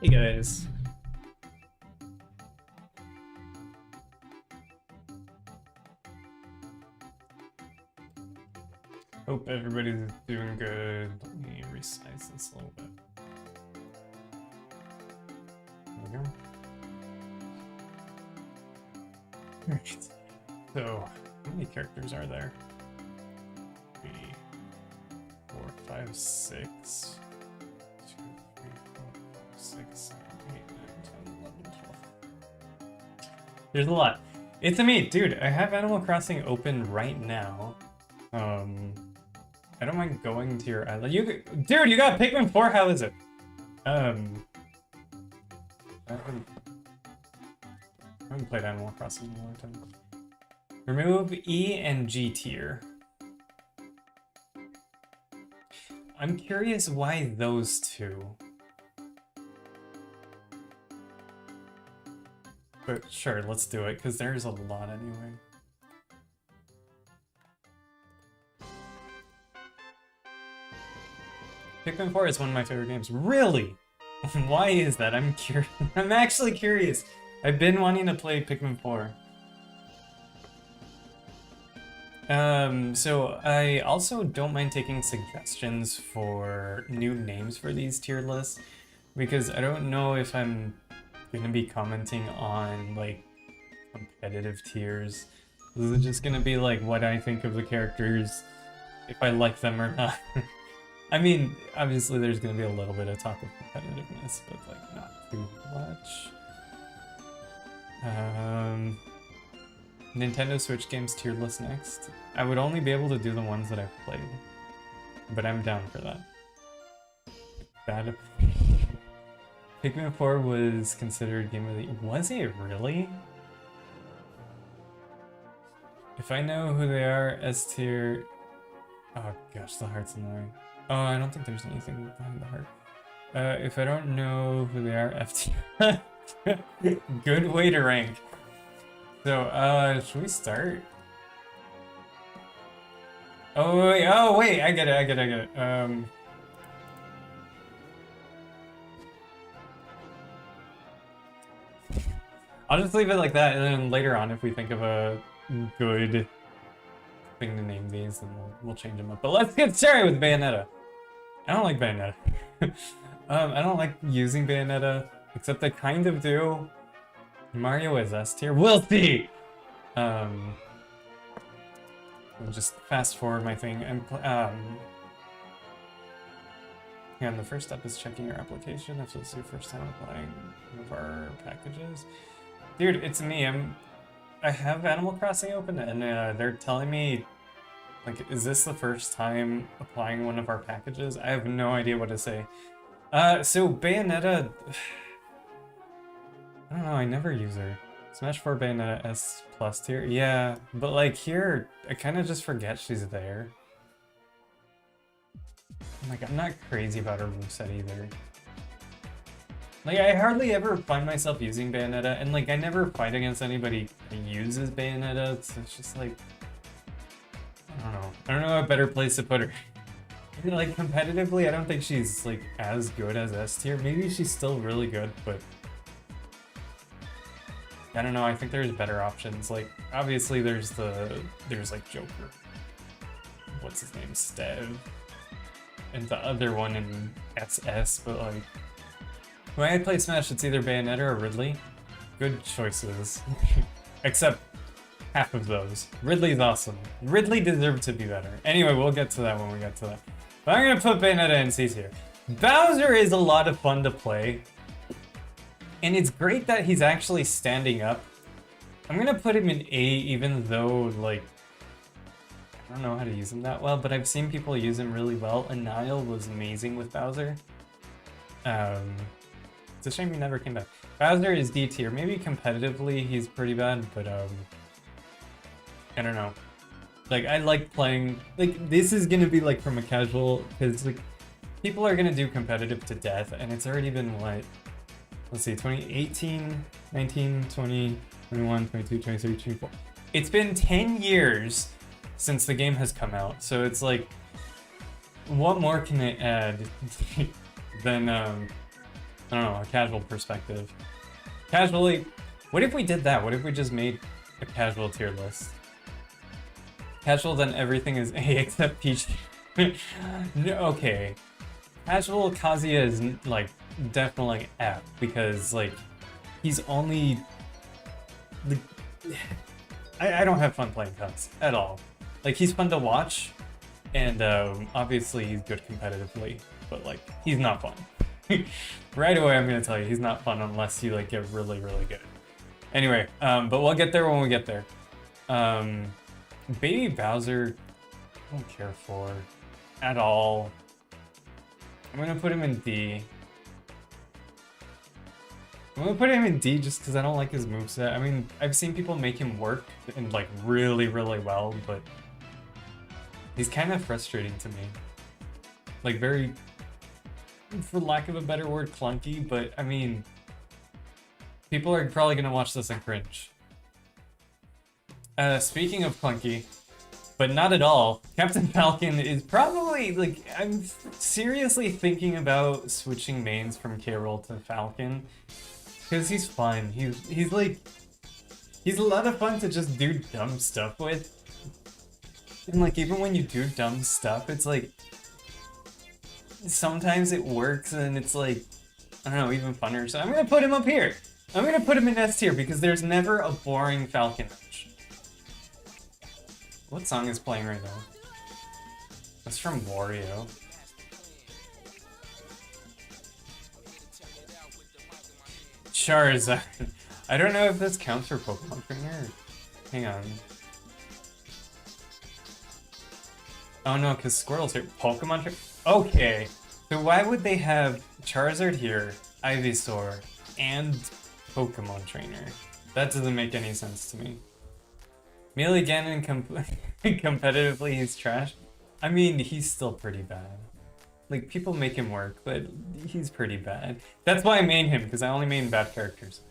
Hey guys. Hope everybody's doing good. Let me resize this a little bit. There we go. Alright. So, how many characters are there? 3, 4, 5, 6. 2, 3, 4, 5, 6, 7, 8, 9, 10, 11, 12. There's a lot. It's a me, dude. I have Animal Crossing open right now. I don't mind going to your island. Dude, you got Pikmin 4. How is it? I haven't played Animal Crossing in a long time. Remove E and G tier. I'm curious why those two. But sure, let's do it, because there's a lot anyway. Pikmin 4 is one of my favorite games. Really? Why is that? I'm curious. I'm actually curious. I've been wanting to play Pikmin 4. So I also don't mind taking suggestions for new names for these tier lists, because I don't know if I'm gonna be commenting on like competitive tiers. This is just gonna be like what I think of the characters, if I like them or not. I mean, obviously there's gonna be a little bit of talk of competitiveness, but like not too much. Nintendo Switch games tier list next. I would only be able to do the ones that I've played, but I'm down for that. Bad. Pikmin 4 was considered game of the year. Was it really? If I know who they are, S tier. Oh gosh, the heart's annoying. Oh, I don't think there's anything behind the heart. If I don't know who they are, F tier. Good way to rank. So, should we start? Oh wait, I get it. I'll just leave it like that, and then later on, if we think of a good thing to name these, then we'll change them up. But let's get started with Bayonetta. I don't like Bayonetta. I don't like using Bayonetta, except I kind of do. Mario is S tier. We'll see! I'll just fast forward my thing. And the first step is checking your application if it's your first time applying one of our packages. Dude, it's me. I have Animal Crossing open, and they're telling me, like, is this the first time applying one of our packages? I have no idea what to say. So Bayonetta, I don't know, I never use her. Smash 4 Bayonetta S plus tier, yeah, but like here, I kind of just forget she's there. Like, I'm not crazy about her moveset either. Like, I hardly ever find myself using Bayonetta, and like, I never fight against anybody who uses Bayonetta, so it's just like, I don't know a better place to put her. Like, competitively, I don't think she's like as good as S tier. Maybe she's still really good, but I don't know, I think there's better options. Like, obviously there's like Joker. What's his name? Stev. And the other one in SS, but like, when I play Smash, it's either Bayonetta or Ridley. Good choices. Except half of those. Ridley's awesome. Ridley deserved to be better. Anyway, we'll get to that when we get to that. But I'm gonna put Bayonetta in C tier. Bowser is a lot of fun to play. And it's great that he's actually standing up. I'm gonna put him in A, even though, like, I don't know how to use him that well, but I've seen people use him really well. And Nile was amazing with Bowser. It's a shame he never came back. Bowser is D tier. Maybe competitively he's pretty bad, but I don't know. Like, I like playing, like, this is gonna be like from a casual, because like, people are gonna do competitive to death, and it's already been what? Let's see, 2018, 19, 20, 21, 22, 23, 24. It's been 10 years since the game has come out, so it's like, what more can they add than I don't know, a casual perspective. Casually, what if we did that? What if we just made a casual tier list? Casual, then everything is A except Peach. No, okay. Casual Kazuya is like definitely F because like he's only like I don't have fun playing Kaz at all. Like he's fun to watch, and obviously he's good competitively, but like he's not fun. Right away, I'm gonna tell you he's not fun unless you like get really good. Anyway, but we'll get there when we get there. Baby Bowser, I don't care for at all. I'm gonna put him in D. I'm gonna put him in D just because I don't like his moveset. I mean, I've seen people make him work and like really well, but he's kind of frustrating to me. Like very, for lack of a better word, clunky, but I mean, people are probably gonna watch this and cringe. Speaking of clunky, but not at all, Captain Falcon is probably, like, I'm seriously thinking about switching mains from K-Roll to Falcon. Because he's fun. He's like, he's a lot of fun to just do dumb stuff with. And like, even when you do dumb stuff, it's like, sometimes it works and it's like, I don't know, even funner. So I'm gonna put him up here. I'm gonna put him in S tier because there's never a boring Falcon match. What song is playing right now? That's from Wario. Charizard. I don't know if this counts for Pokemon Trainer. Hang on. Oh no, because Squirtle's here. Pokemon Trainer? Okay. So why would they have Charizard here, Ivysaur, and Pokemon Trainer? That doesn't make any sense to me. Melee Ganon competitively he's trash. I mean, he's still pretty bad. Like, people make him work, but he's pretty bad. That's why I main him, because I only main bad characters.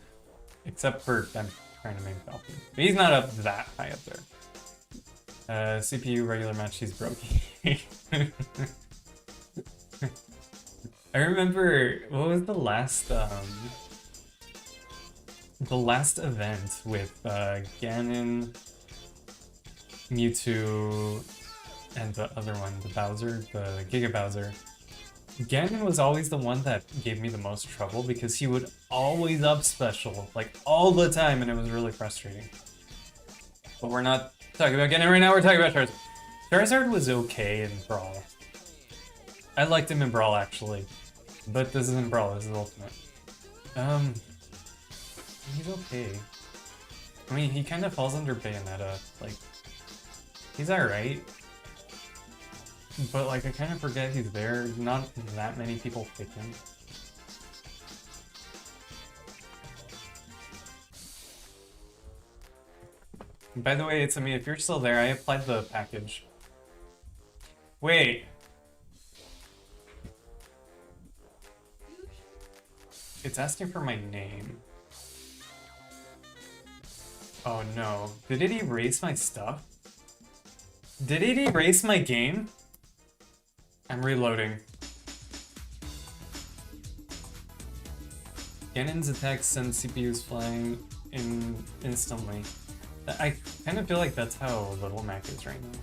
Except for, I'm trying to main Falcon. But he's not up that high up there. CPU regular match, he's broken. I remember, what was the last event with Ganon, Mewtwo, and the other one, the Bowser, the Giga Bowser. Ganon was always the one that gave me the most trouble because he would always up special, like all the time, and it was really frustrating. But we're not talking about Ganon right now, we're talking about Charizard. Charizard was okay in Brawl. I liked him in Brawl actually, but this isn't Brawl, this is Ultimate. He's okay. I mean, he kind of falls under Bayonetta, like, he's alright. But like, I kind of forget he's there. Not that many people pick him. By the way, it's me. If you're still there, I applied the package. Wait. It's asking for my name. Oh no. Did it erase my stuff? Did it erase my game? I'm reloading. Ganon's attack sends CPUs flying in instantly. I kind of feel like that's how Little Mac is right now.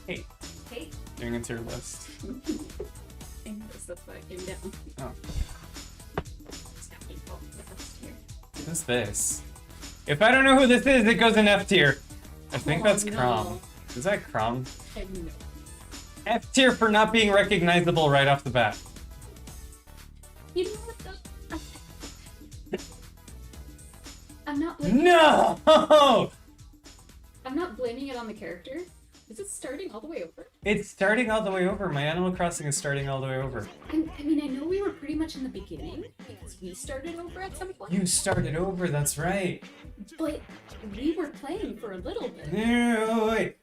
Hey. Hey. Doing a tier list. I noticed that's why I came down. Oh. What's Who's this? If I don't know who this is, it goes in F tier. I think that's no. Crom. Is that Crom? I know. F tier for not being recognizable right off the bat. You know what though? I'm not No! I'm not blaming it on the character. Is it starting all the way over? It's starting all the way over. My Animal Crossing is starting all the way over. I mean, I know we were pretty much in the beginning because we started over at some point. You started over, that's right. But we were playing for a little bit. No, wait.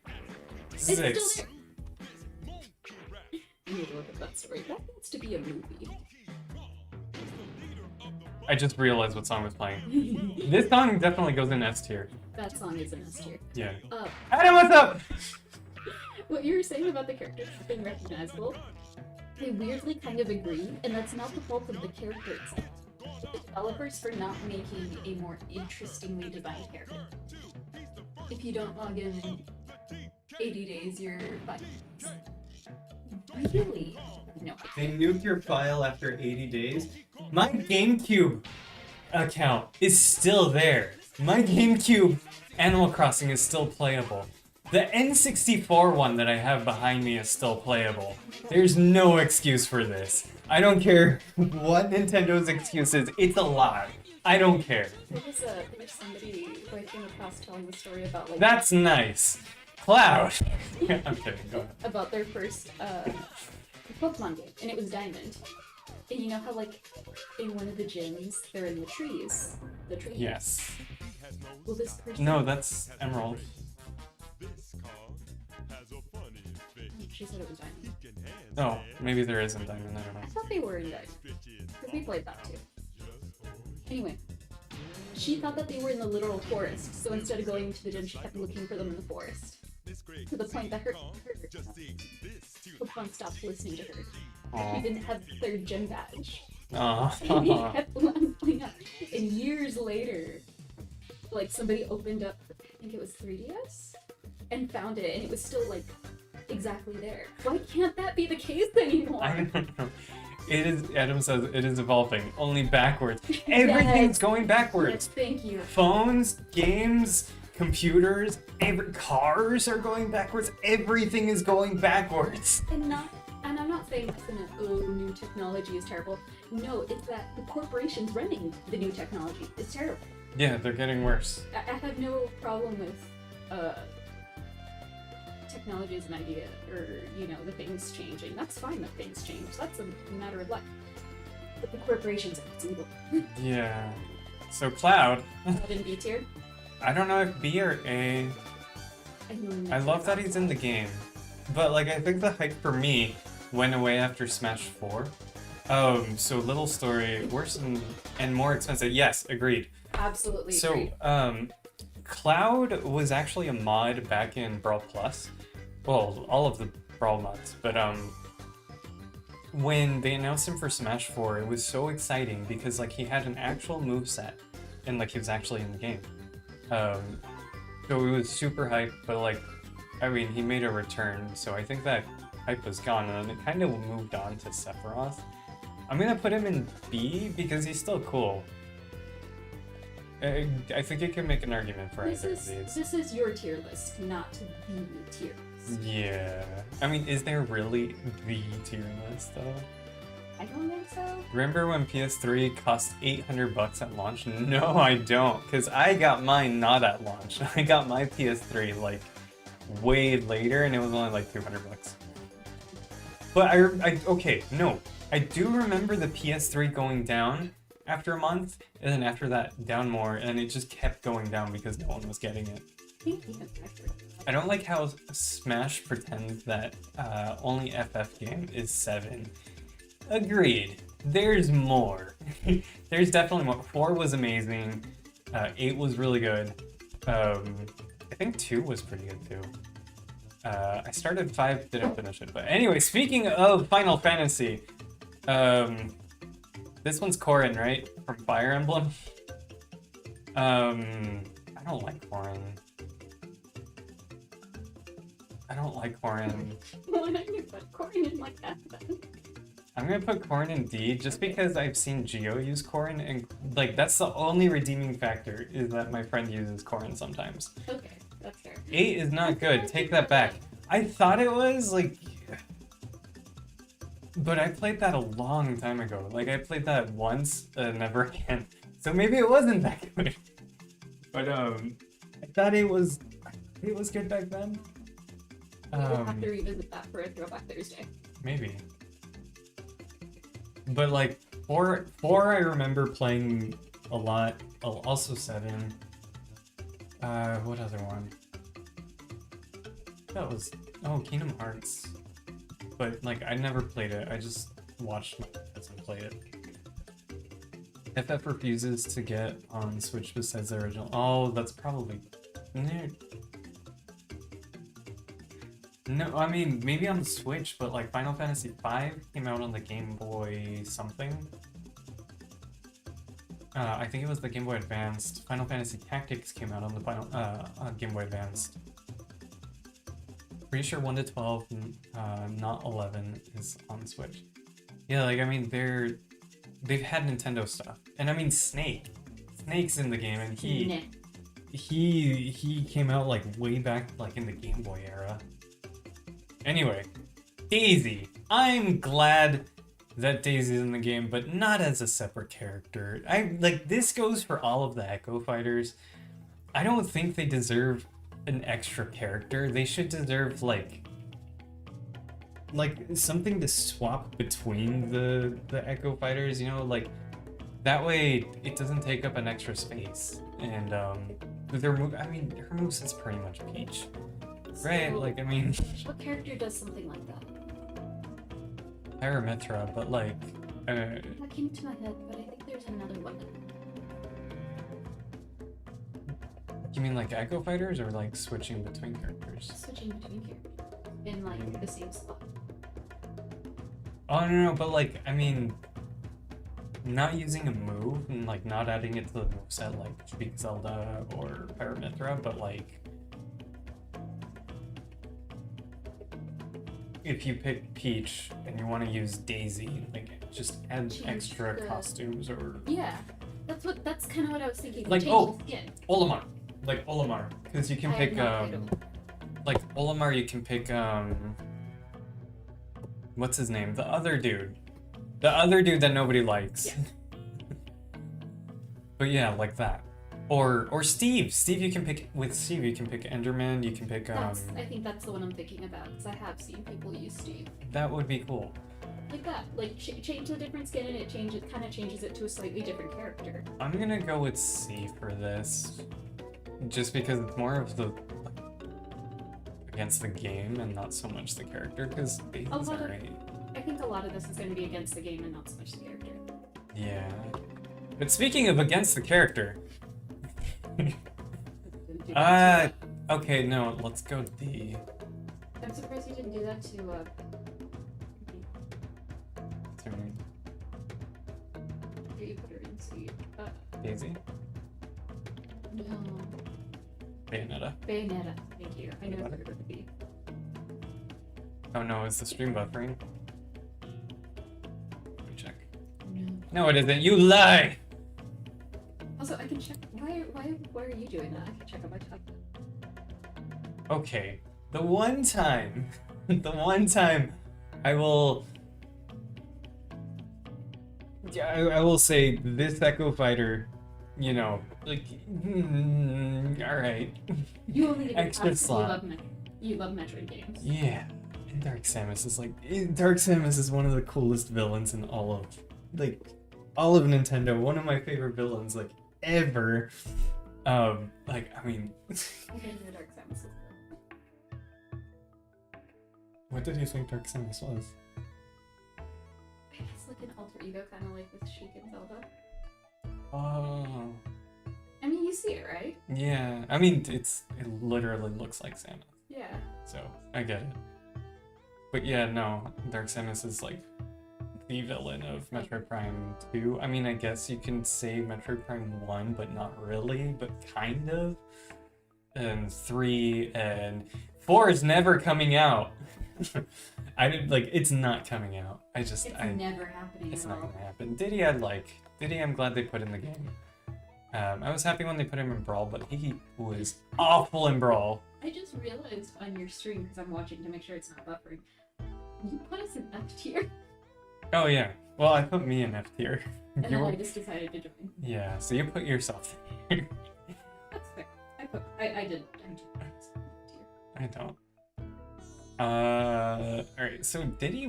It's 6. still there. I need to look at that story. That needs to be a movie. I just realized what song was playing. This song definitely goes in S tier. That song is an S tier. Yeah. Oh. Adam, what's up? What you were saying about the characters being recognizable, I weirdly kind of agree, and that's not the fault of the character itself. The developers for not making a more interestingly designed character. If you don't log in 80 days, you're fine. Really? No. They nuke your file after 80 days? My GameCube account is still there. My GameCube Animal Crossing is still playable. The N64 one that I have behind me is still playable. There's no excuse for this. I don't care what Nintendo's excuse is. It's a lie. I don't care. There was somebody who I came across telling the story about like That's nice. Cloud. I'm kidding. Go ahead. about their first Pokemon game, and it was Diamond. And you know how like in one of the gyms they're in the trees, the tree. Yes. Well, this person. No, that's Emerald. She said it was Diamond. Oh, maybe there isn't Diamond. I don't I know. thought they were in Diamond. Because we played that too. Anyway, she thought that they were in the literal forest, so instead of going to the gym, she kept looking for them in the forest. To the point that her Pokemon stopped listening to her. She didn't have their gym badge. And he Aw. kept leveling up. And years later, like somebody opened up, I think it was 3DS, and found it, and it was still like exactly there. Why can't that be the case anymore? I don't know. It is, Adam says, it is evolving, only backwards. Everything's Yes. going backwards. Yes, thank you. Phones, games, computers, cars are going backwards. Everything is going backwards. And I'm not saying that's new technology is terrible. No, it's that the corporations running the new technology is terrible. Yeah, they're getting worse. I have no problem with technology as an idea, or the things changing. That's fine that things change. That's a matter of luck. But the corporations are evil. Yeah. So Cloud, Not in B tier. I don't know if B or A. I love that he's in the game, but like I think the hype for me went away after Smash 4. So little story, worse and more expensive. Yes, agreed. Absolutely. So Agree. Cloud was actually a mod back in Brawl Plus. Well, all of the Brawl mods, but when they announced him for Smash 4, it was so exciting because like he had an actual moveset and like he was actually in the game. So it was super hype, but like, I mean, he made a return, so I think that hype was gone, and then it kind of moved on to Sephiroth. I'm gonna put him in B because he's still cool. I think you can make an argument for either of these. This is your tier list, not the tier list. Yeah. I mean, is there really the tier list though? I don't think so. Remember when PS3 cost $800 at launch? No, I don't, because I got mine not at launch. I got my PS3 like way later, and it was only like $200. But okay, no, I do remember the PS3 going down after a month, and then after that down more, and it just kept going down because no one was getting it. I don't like how Smash pretends that only FF game is 7. Agreed. There's more. There's definitely more. 4 was amazing. 8 was really good. I think 2 was pretty good too. I started 5, didn't finish it. But anyway, speaking of Final Fantasy, this one's Corrin, right? From Fire Emblem. I don't like Corrin. I don't like Corrin. Why don't you put Corrin in like that then? I'm gonna put Corrin in D just because I've seen Geo use Corrin, and like that's the only redeeming factor is that my friend uses Corrin sometimes. Okay, that's fair. 8 is not good. Take that back. I thought it was like, but I played that a long time ago. Like I played that once, never again. So maybe it wasn't that good. But I thought it was good back then. We'll have to revisit that for a Throwback Thursday. Maybe. But like 4 I remember playing a lot. Also 7. What other one? That was Kingdom Hearts. But like I never played it. I just watched my friends and play it. FF refuses to get on Switch besides the original. Oh, that's probably. No, I mean, maybe on the Switch, but like Final Fantasy V came out on the Game Boy something. I think it was the Game Boy Advanced. Final Fantasy Tactics came out on the Game Boy Advanced. Pretty sure 1 to 12, not 11, is on Switch. Yeah, like I mean, they've had Nintendo stuff, and I mean Snake's in the game, and he came out like way back like in the Game Boy era. Anyway, Daisy. I'm glad that Daisy's in the game, but not as a separate character. This goes for all of the Echo Fighters. I don't think they deserve an extra character. They should deserve like something to swap between the Echo Fighters, you know, like that way it doesn't take up an extra space. And her moveset's pretty much Peach. Right, So, like I mean what character does something like that? Parametra, but like That came to my head, but I think there's another one. you mean like Echo Fighters or like switching between characters? Switching between characters in like the same spot. Oh no, but like I mean not using a move and like not adding it to the moveset like Speak Zelda or Parametra, but like if you pick Peach and you want to use Daisy, like just add Change extra the- costumes or Yeah, that's kind of what I was thinking. Like, Change oh, the skin. Olimar, because you can I have pick no idea. like Olimar, you can pick what's his name? The other dude that nobody likes. Yeah. But yeah, like that. Or Steve. You can pick Enderman, you can pick I think that's the one I'm thinking about because I have seen people use Steve that would be cool. like that. Like change a different skin and it kind of changes it to a slightly different character. I'm gonna go with C for this. Just because it's more of the against the game and not so much the character, because Daisy's alright. I think a lot of this is going to be against the game and not so much the character. Yeah. But speaking of against the character, Didn't do that okay, no, let's go D. I'm surprised you didn't do that to here you put her in C. Daisy? No. Bayonetta. Bayonetta. Thank you. I know where it would be. Oh no, is the stream buffering? Let me check. No. No, it isn't. You lie! Also, I can check. Why are you doing that? I can check on my tab. Okay. The one time I will... Yeah, I will say this Echo Fighter, you know, like, alright. You only get Extra slot. You love Metroid games. Yeah. And Dark Samus is like, Dark Samus is one of the coolest villains in all of Nintendo. One of my favorite villains, like, ever. Like, I mean... I didn't know Dark Samus was What did you think Dark Samus was? It's like an alter ego, kind of like with Sheik and Zelda. Oh. I mean, you see it, right? Yeah. I mean, it literally looks like Samus. Yeah. So, I get it. But yeah, no. Dark Samus is like the villain of Metroid Prime 2. I mean, I guess you can say Metroid Prime 1, but not really, but kind of. And 3 and 4 is never coming out. I didn't like it's not coming out. It's never happening It's at not all. gonna happen. Diddy I'm glad they put in the game. I was happy when they put him in Brawl, but he was awful in Brawl. I just realized on your stream, because I'm watching to make sure it's not buffering, you put us in F tier, Oh yeah. Well, I put me in F tier. and You then were- I just decided to join. Yeah, so you put yourself there. That's fair. I did F tier. I don't. Alright, so Diddy,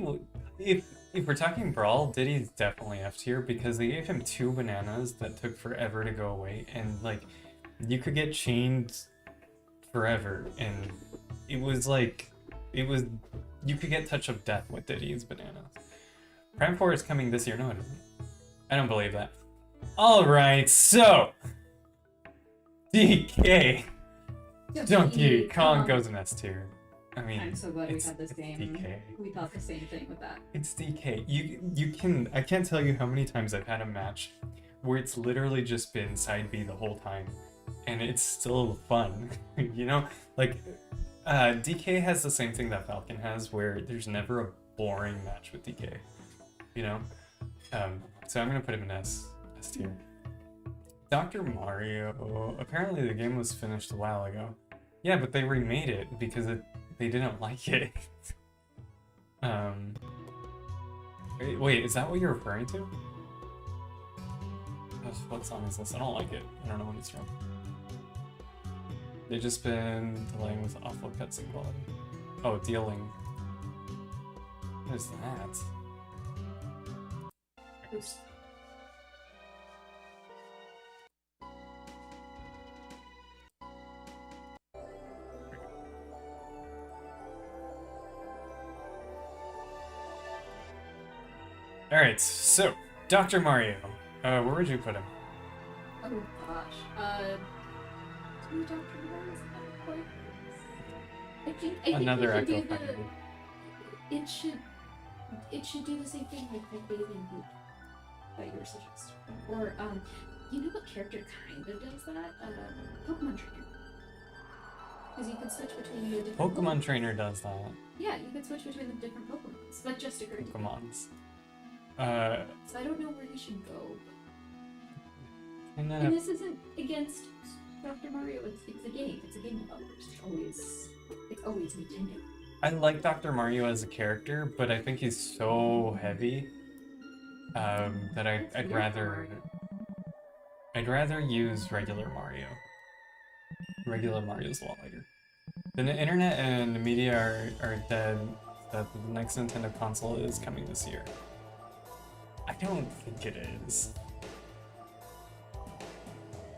if we're talking Brawl, Diddy's definitely F tier because they gave him 2 bananas that took forever to go away, and like, you could get chained forever, and it was like, you could get Touch of Death with Diddy's bananas. Prime 4 is coming this year. No, it isn't. I don't believe that. Alright, so, DK. Donkey Kong goes in S tier. I mean, I'm so glad we it's had the same. DK. We thought the same thing with that. It's DK. I can't tell you how many times I've had a match where it's literally just been side B the whole time, and it's still fun. You know, like DK has the same thing that Falcon has, where there's never a boring match with DK. You know, so I'm gonna put him in S tier. Dr. Mario. Apparently the game was finished a while ago. Yeah, but they remade it because they didn't like it. Wait, is that what you're referring to? Ugh, what song is this? I don't like it. I don't know when it's from. They've just been delaying with awful cutscene quality. Oh, dealing. What is that? Oops. Alright, so, Dr. Mario. Where would you put him? Oh gosh. Two Dr. Mario's not quite. I think Another it should Echo do Finder. it should do the same thing like the bathing boot that you were suggesting. Or you know what character kind of does that? Pokemon Trainer. Because you can switch between the different Pokemon Trainer does that. Yeah, you can switch between the different Pokemons. That just occurred to me. Pokemons. So I don't know where you should go. And And this isn't against Dr. Mario, it's a game. It's a game developers. It's always Nintendo. I like Dr. Mario as a character, but I think he's so heavy that I'd rather use regular Mario. Regular Mario's a lot lighter. The internet and the media are dead that the next Nintendo console is coming this year. I don't think it is.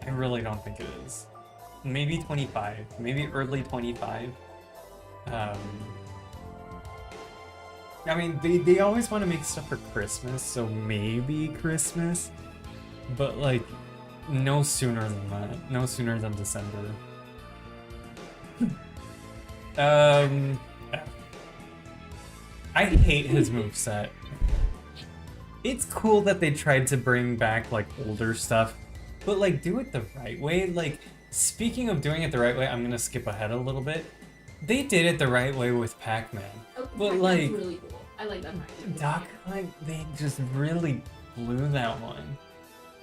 I really don't think it is. Maybe 25, maybe early 25. I mean, they always want to make stuff for Christmas, so maybe Christmas, but like, no sooner than that. No sooner than December. I hate his moveset. It's cool that they tried to bring back like older stuff, but like do it the right way. Like, speaking of doing it the right way, I'm gonna skip ahead a little bit. They did it the right way with Pac-Man. Oh, But, Pac-Man's like, really cool. I like that Pac-Man. Doc, like, they just really blew that one.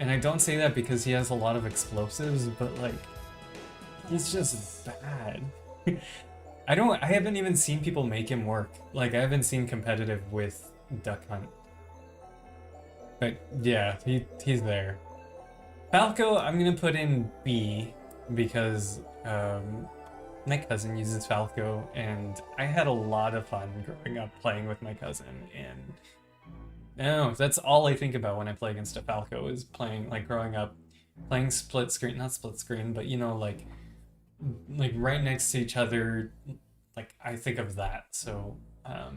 And I don't say that because he has a lot of explosives, but like, he's just bad. I haven't even seen people make him work. Like, I haven't seen competitive with Duck Hunt. But yeah, he's there. Falco, I'm gonna put in B because my cousin uses Falco, and I had a lot of fun growing up playing with my cousin, and I don't know, that's all I think about when I play against a Falco is playing, like, growing up, playing split screen, not split screen, but you know, like right next to each other, like, I think of that, so, I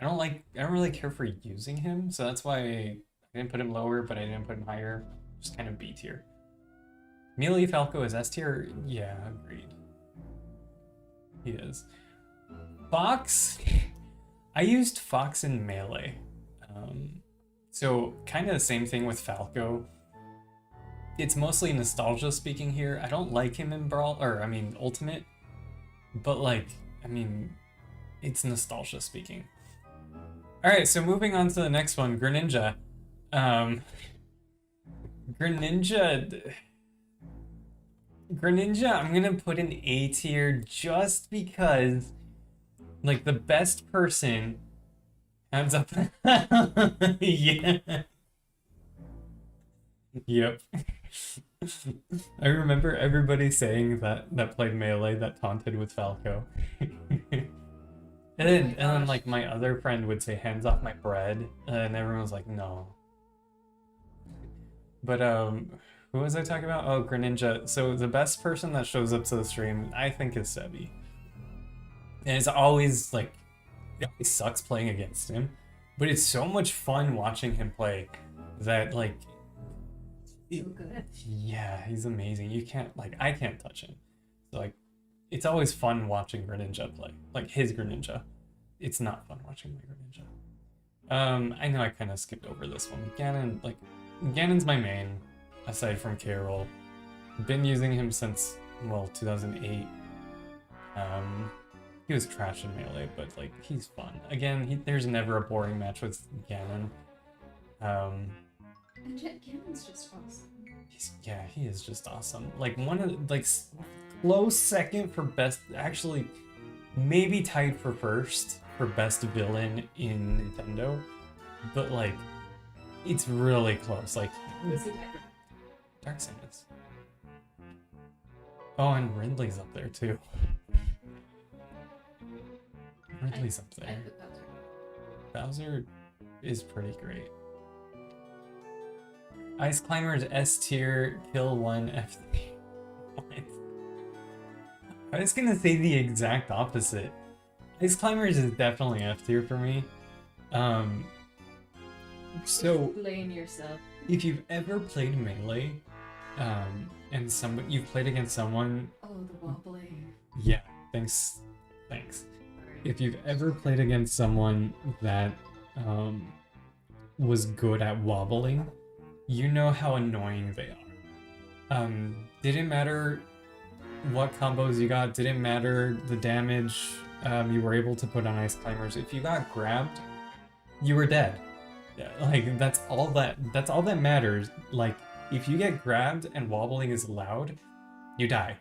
don't really care for using him, so that's why I didn't put him lower, but I didn't put him higher, just kind of B tier. Melee Falco is S tier? Yeah, agreed. He is. Fox, I used Fox in Melee. So kind of the same thing with Falco. It's mostly nostalgia speaking here. I don't like him in Brawl, or I mean Ultimate, but like, I mean, it's nostalgia speaking. All right, so moving on to the next one, Greninja. Greninja, I'm gonna put in A tier just because, like, the best person, hands up. Yeah. Yep. I remember everybody saying that played Melee that taunted with Falco. And then like my other friend would say hands off my bread, and everyone was like, no. But who was I talking about? Oh, Greninja. So the best person that shows up to the stream, I think, is Sebi. And it's always like, it always sucks playing against him, but it's so much fun watching him play that, like, So good. yeah, he's amazing. You can't, like, I can't touch him. So, like, it's always fun watching Greninja play, like his Greninja. It's not fun watching my Greninja. I know I kind of skipped over this one. Ganon, like, Ganon's my main, aside from Carol. Been using him since, well, 2008. He was trash in Melee, but, like, he's fun. Again, there's never a boring match with Ganon. And Ganon's just awesome. Yeah, he is just awesome. Like, one of, like, close second for best, actually, maybe tied for first for best villain in Nintendo, but like it's really close. Like Darksiders. Oh, and Ridley's up there too. Ridley's up there. Bowser is pretty great. Ice Climbers S tier, kill 1 F3. I was gonna say the exact opposite. Ice Climbers is definitely F tier for me. So blame yourself. If you've ever played Melee, and you've played against someone. Oh, the wobbling. Yeah, thanks. If you've ever played against someone that was good at wobbling, you know how annoying they are. Didn't matter what combos you got, didn't matter the damage you were able to put on Ice Climbers. If you got grabbed, you were dead. Yeah, like that's all that matters. Like if you get grabbed and wobbling is allowed, you die.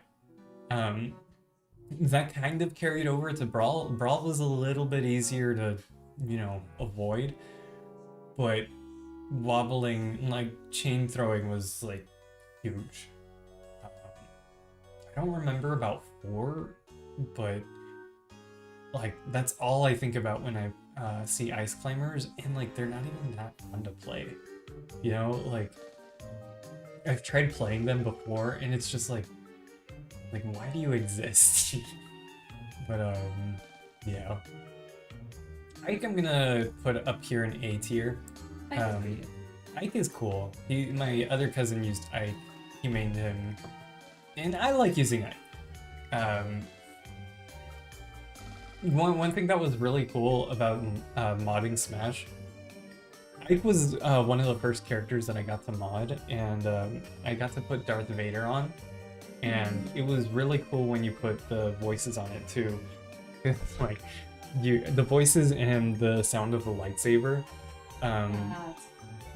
That kind of carried over to Brawl. Brawl was a little bit easier to, avoid, but wobbling, like chain throwing, was like huge. I don't remember about 4, but like that's all I think about when I see Ice Climbers, and like they're not even that fun to play. Like I've tried playing them before, and it's just like why do you exist? But yeah. Ike I'm gonna put up here in A tier. Ike is cool. My other cousin used Ike. He mained him, and I like using Ike. One thing that was really cool about modding Smash, Ike was one of the first characters that I got to mod, and I got to put Darth Vader on, and it was really cool when you put the voices on it too. It's like the voices and the sound of the lightsaber.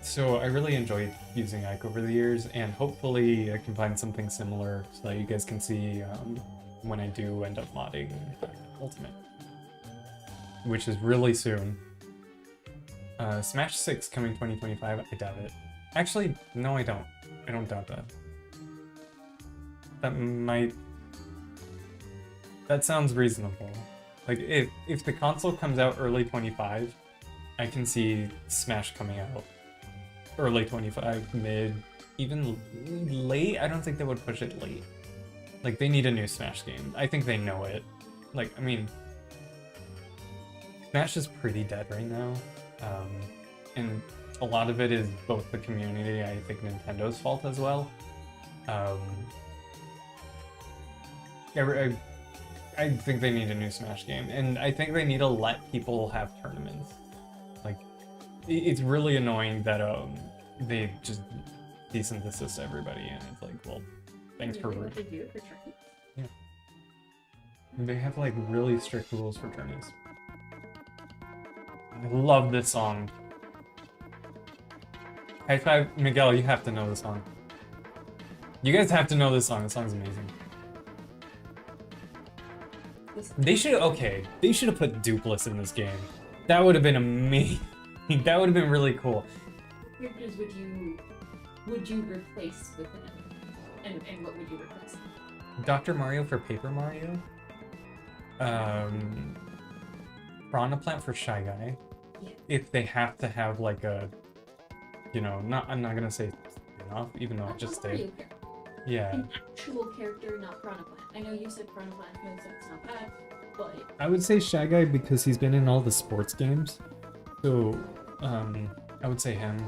So I really enjoyed using Ike over the years, and hopefully I can find something similar so that you guys can see when I do end up modding Ultimate, which is really soon. Smash 6 coming 2025, I doubt it. Actually, no, I don't. I don't doubt that. That sounds reasonable. Like, if the console comes out early 25, I can see Smash coming out early 25, mid, even late. I don't think they would push it late. Like, they need a new Smash game. I think they know it. Like, I mean, Smash is pretty dead right now. And a lot of it is both the community, I think Nintendo's fault as well. I think they need a new Smash game, and I think they need to let people have tournaments. Like, it's really annoying that they just cease and desist everybody, and it's like, well, thanks for what they do for tournaments. Yeah. They have like really strict rules for tourneys. I love this song. High five, Miguel, you have to know this song. You guys have to know this song. This song's amazing. They should have put Dupless in this game. That would have been amazing. That would have been really cool. Characters would you replace with him? And what would you replace? Dr. Mario for Paper Mario. Piranha Plant for Shy Guy. Yeah. If they have to have like a, I'm not gonna say spin-off, even though it just did. Yeah. An actual character, not Piranha Plant. I know you said Piranha Plant because that's not bad, but I would say Shy Guy because he's been in all the sports games. So, I would say him.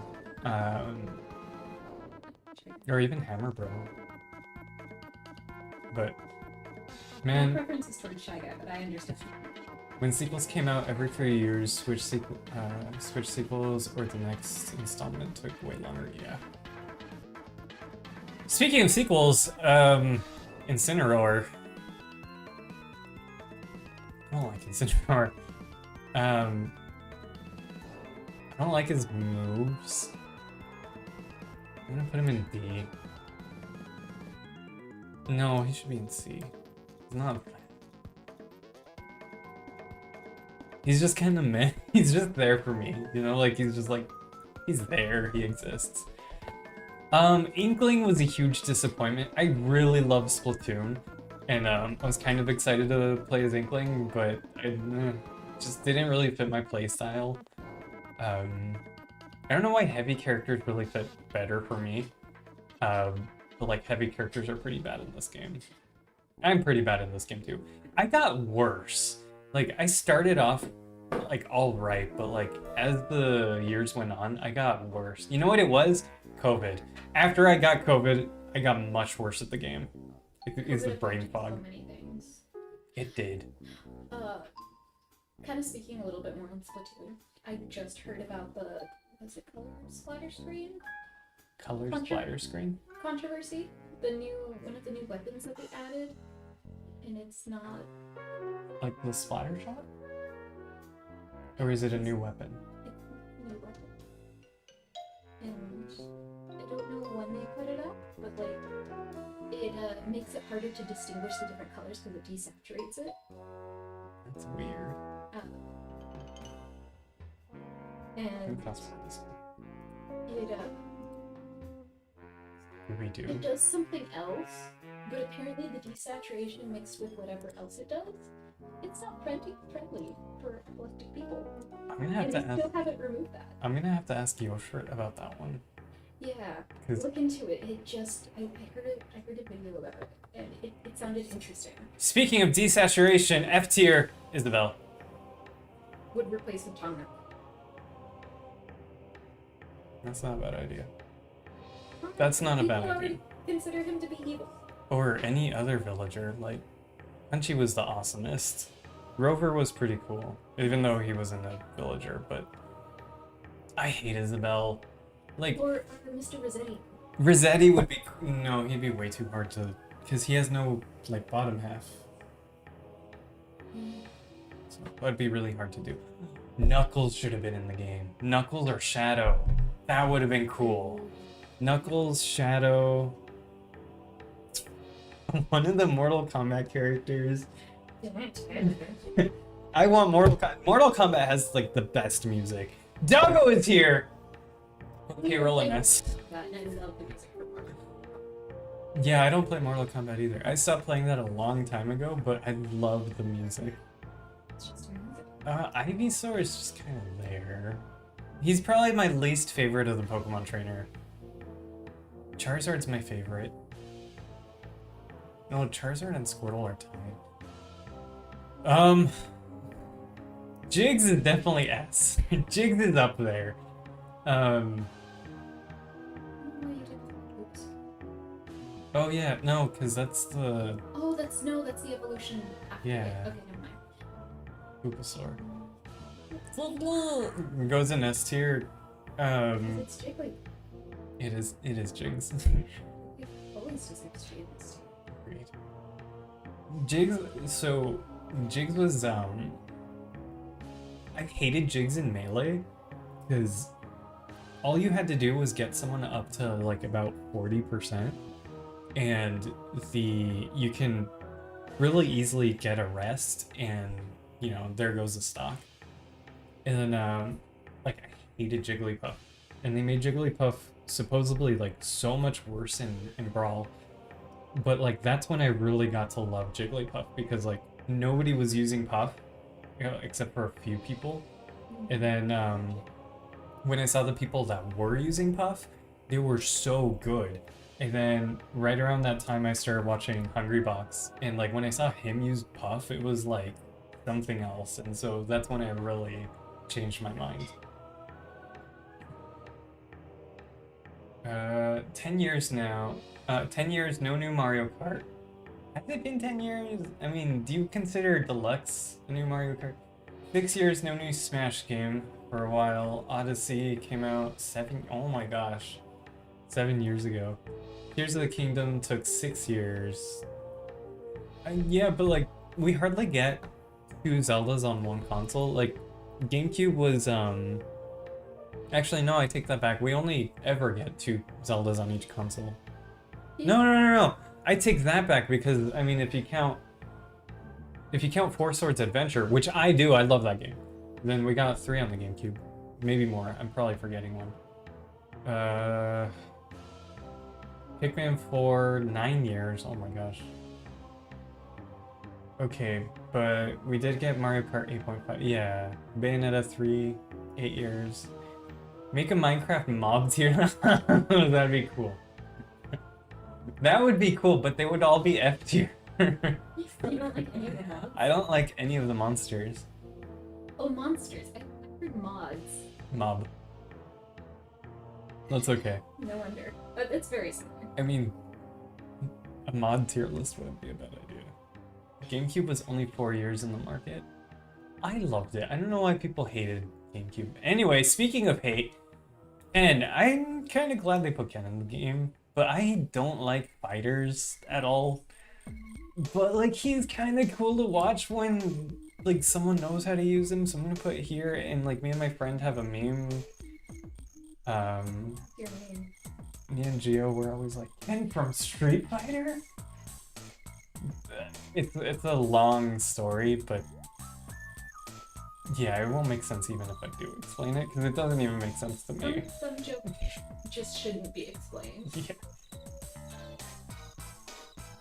Or even Hammer Bro. But My Man, preference is towards Shy Guy, but I understand. when sequels came out every few years, Switch sequels or the next installment took way longer. Yeah. Speaking of sequels, Incineroar. I don't like Incineroar. I don't like his moves. I'm gonna put him in D. No, he should be in C. He's not. He's just kind of meh. He's just there for me, you know? Like, he's just like, he's there, he exists. Inkling was a huge disappointment. I really love Splatoon, and I was kind of excited to play as Inkling, but it just didn't really fit my playstyle. I don't know why heavy characters really fit better for me, but like heavy characters are pretty bad in this game. I'm pretty bad in this game too. I got worse. Like, I started off like all right, but like as the years went on, I got worse. You know what it was? COVID. After I got COVID, I got much worse at the game. It was the brain fog. So many things. It did. Kind of speaking a little bit more on Splatoon. I just heard about the color splatter screen? Color splatter screen? Controversy. One of the new weapons that they added. And it's not... Like the splatter shot? Or is it a new weapon? New weapon. And I don't know when they put it up, but like, it makes it harder to distinguish the different colors because it desaturates it. That's weird. And That's what this it does something else, but apparently the desaturation mixed with whatever else it does, it's not friendly for epileptic people. I'm gonna have and to they ask. still haven't removed that. I'm gonna have to ask Yoshert about that one. Yeah, look into it. It just I heard a video about it, and it sounded interesting. Speaking of desaturation, F tier, Isabel. Would replace the tongue. That's not a bad idea. That's not a bad People idea. already consider him to be evil. Or any other villager, like, Punchy was the awesomest. Rover was pretty cool, even though he wasn't a villager, but I hate Isabel. Like, Or Mr. Rossetti. Rossetti would be, no, he'd be way too hard to, because he has no, like, bottom half. So that'd be really hard to do. Knuckles should have been in the game. Knuckles or Shadow. That would have been cool. Knuckles, Shadow. One of the Mortal Kombat characters. I want Mortal Kombat has like the best music. Doggo is here! Okay, rolling us. Yeah, I don't play Mortal Kombat either. I stopped playing that a long time ago, but I love the music. Ivysaur is just kind of there. He's probably my least favorite of the Pokemon trainer. Charizard's my favorite. No, Charizard and Squirtle are tied. Jigs is definitely S. Jigs is up there. Oh yeah, no, because that's the... Oh, that's the evolution after Yeah. it. Okay, never mind. Bulbasaur. Goes in S tier. It's Jiggly. It is Jigs. It always just makes Jigs. Agreed. Jigs, so Jigs was I hated Jigs in Melee because all you had to do was get someone up to like about 40% and you can really easily get a rest and you know there goes the stock. And then like I hated Jigglypuff and they made Jigglypuff supposedly like so much worse in Brawl. But like that's when I really got to love Jigglypuff because like nobody was using Puff, you know, except for a few people. And then when I saw the people that were using Puff, they were so good. And then right around that time I started watching Hungry Box, and like when I saw him use Puff, it was like something else. And so that's when I really changed my mind. 10 years now. 10 years, no new Mario Kart. Has it been 10 years? I mean, do you consider Deluxe a new Mario Kart? 6 years, no new Smash game for a while. Odyssey came out oh my gosh, 7 years ago. Tears of the Kingdom took 6 years. Yeah, but like, we hardly get two Zeldas on one console. Like, GameCube was, actually, no, I take that back. We only ever get two Zeldas on each console. No. I take that back because, I mean, if you count Four Swords Adventure, which I do, I love that game, then we got 3 on the GameCube. Maybe more. I'm probably forgetting one. Pikmin 4, 9 years. Oh my gosh. Okay, but we did get Mario Kart 8.5. Yeah. Bayonetta 3, 8 years. Make a Minecraft mob tier. That'd be cool. That would be cool, but they would all be F tier. You don't like any of the mods? I don't like any of the monsters. Oh, monsters. I heard mods. Mob. That's okay. No wonder. But it's very similar. I mean, a mod tier list wouldn't be a bad idea. GameCube was only 4 years in the market. I loved it. I don't know why people hated GameCube. Anyway, speaking of hate, and I'm kind of glad they put Ken in the game, but I don't like fighters at all. But like, he's kind of cool to watch when like someone knows how to use him. So I'm gonna put here, and like me and my friend have a meme. Your name. Me and Gio were always like, Ken from Street Fighter? It's a long story, but yeah, it won't make sense even if I do explain it, because it doesn't even make sense to me. Some jokes just shouldn't be explained. Yeah.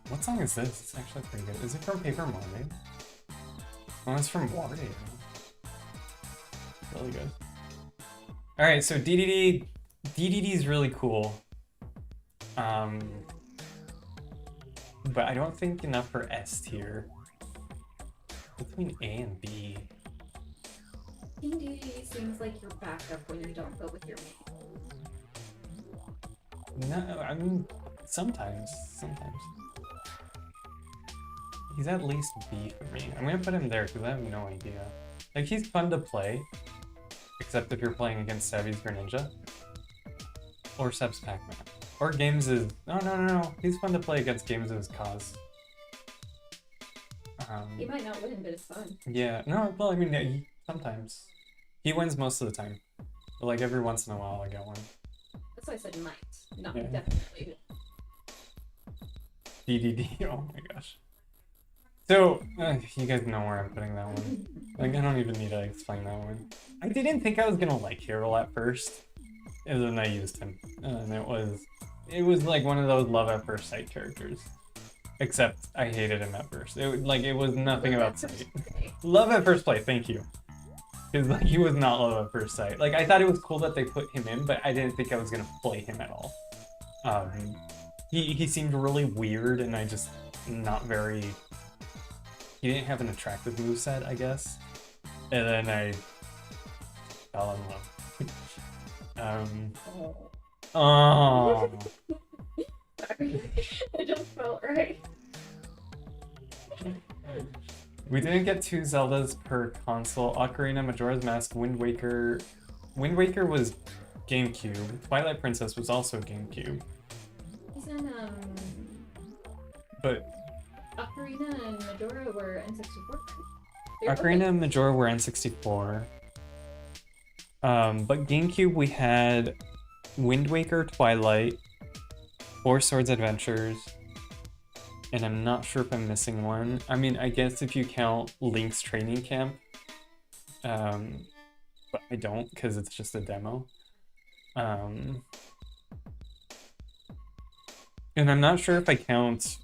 What song is this? It's actually pretty good. Is it from Paper Monday? Oh, it's from Waterday. Really good. Alright, so DDD is really cool. But I don't think enough for S tier. Between A and B. DDD seems like your backup when you don't go with your main. No, I mean, sometimes. He's at least B for me. I'm gonna put him there because I have no idea. Like, he's fun to play. Except if you're playing against Savvy's Greninja. Or Seb's Pac-Man. Or Games is... No. He's fun to play against Games as Cause. He might not win, but it's fun. Yeah, no, well, I mean, yeah, sometimes. He wins most of the time. But like, every once in a while I get one. That's why I said might, not Yeah. definitely. DDD, oh my gosh. So, you guys know where I'm putting that one. Like, I don't even need to explain that one. I didn't think I was gonna like Hero at first. And then I used him. And it was like one of those love at first sight characters. Except I hated him at first. It was nothing about sight. Love at first play, thank you. Because like, he was not love at first sight. Like, I thought it was cool that they put him in, but I didn't think I was gonna play him at all. He seemed really weird, and I just not very... He didn't have an attractive moveset, I guess. And then I fell in love. Oh. Sorry. It just felt right. We didn't get 2 Zeldas per console. Ocarina, Majora's Mask, Wind Waker. Wind Waker was GameCube. Twilight Princess was also GameCube. Isn't But Ocarina and Majora were N64? Ocarina and Majora were N64. But GameCube we had Wind Waker, Twilight, Four Swords Adventures, and I'm not sure if I'm missing one. I mean, I guess if you count Link's Training Camp, but I don't because it's just a demo. And I'm not sure if I count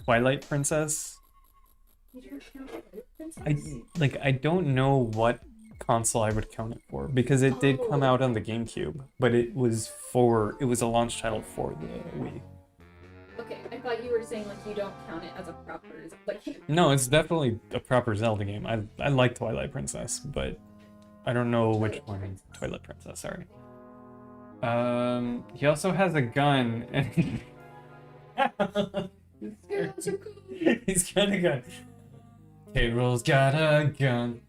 Twilight Princess. I don't know what console I would count it for, because it did come out on the GameCube, but it was a launch title for the Wii. Okay, I thought you were saying like you don't count it as a proper like. No, it's definitely a proper Zelda game. I like Twilight Princess, but I don't know which one. Twilight Princess, sorry. He also has a gun, and He's got a gun. K-Rool's got a gun.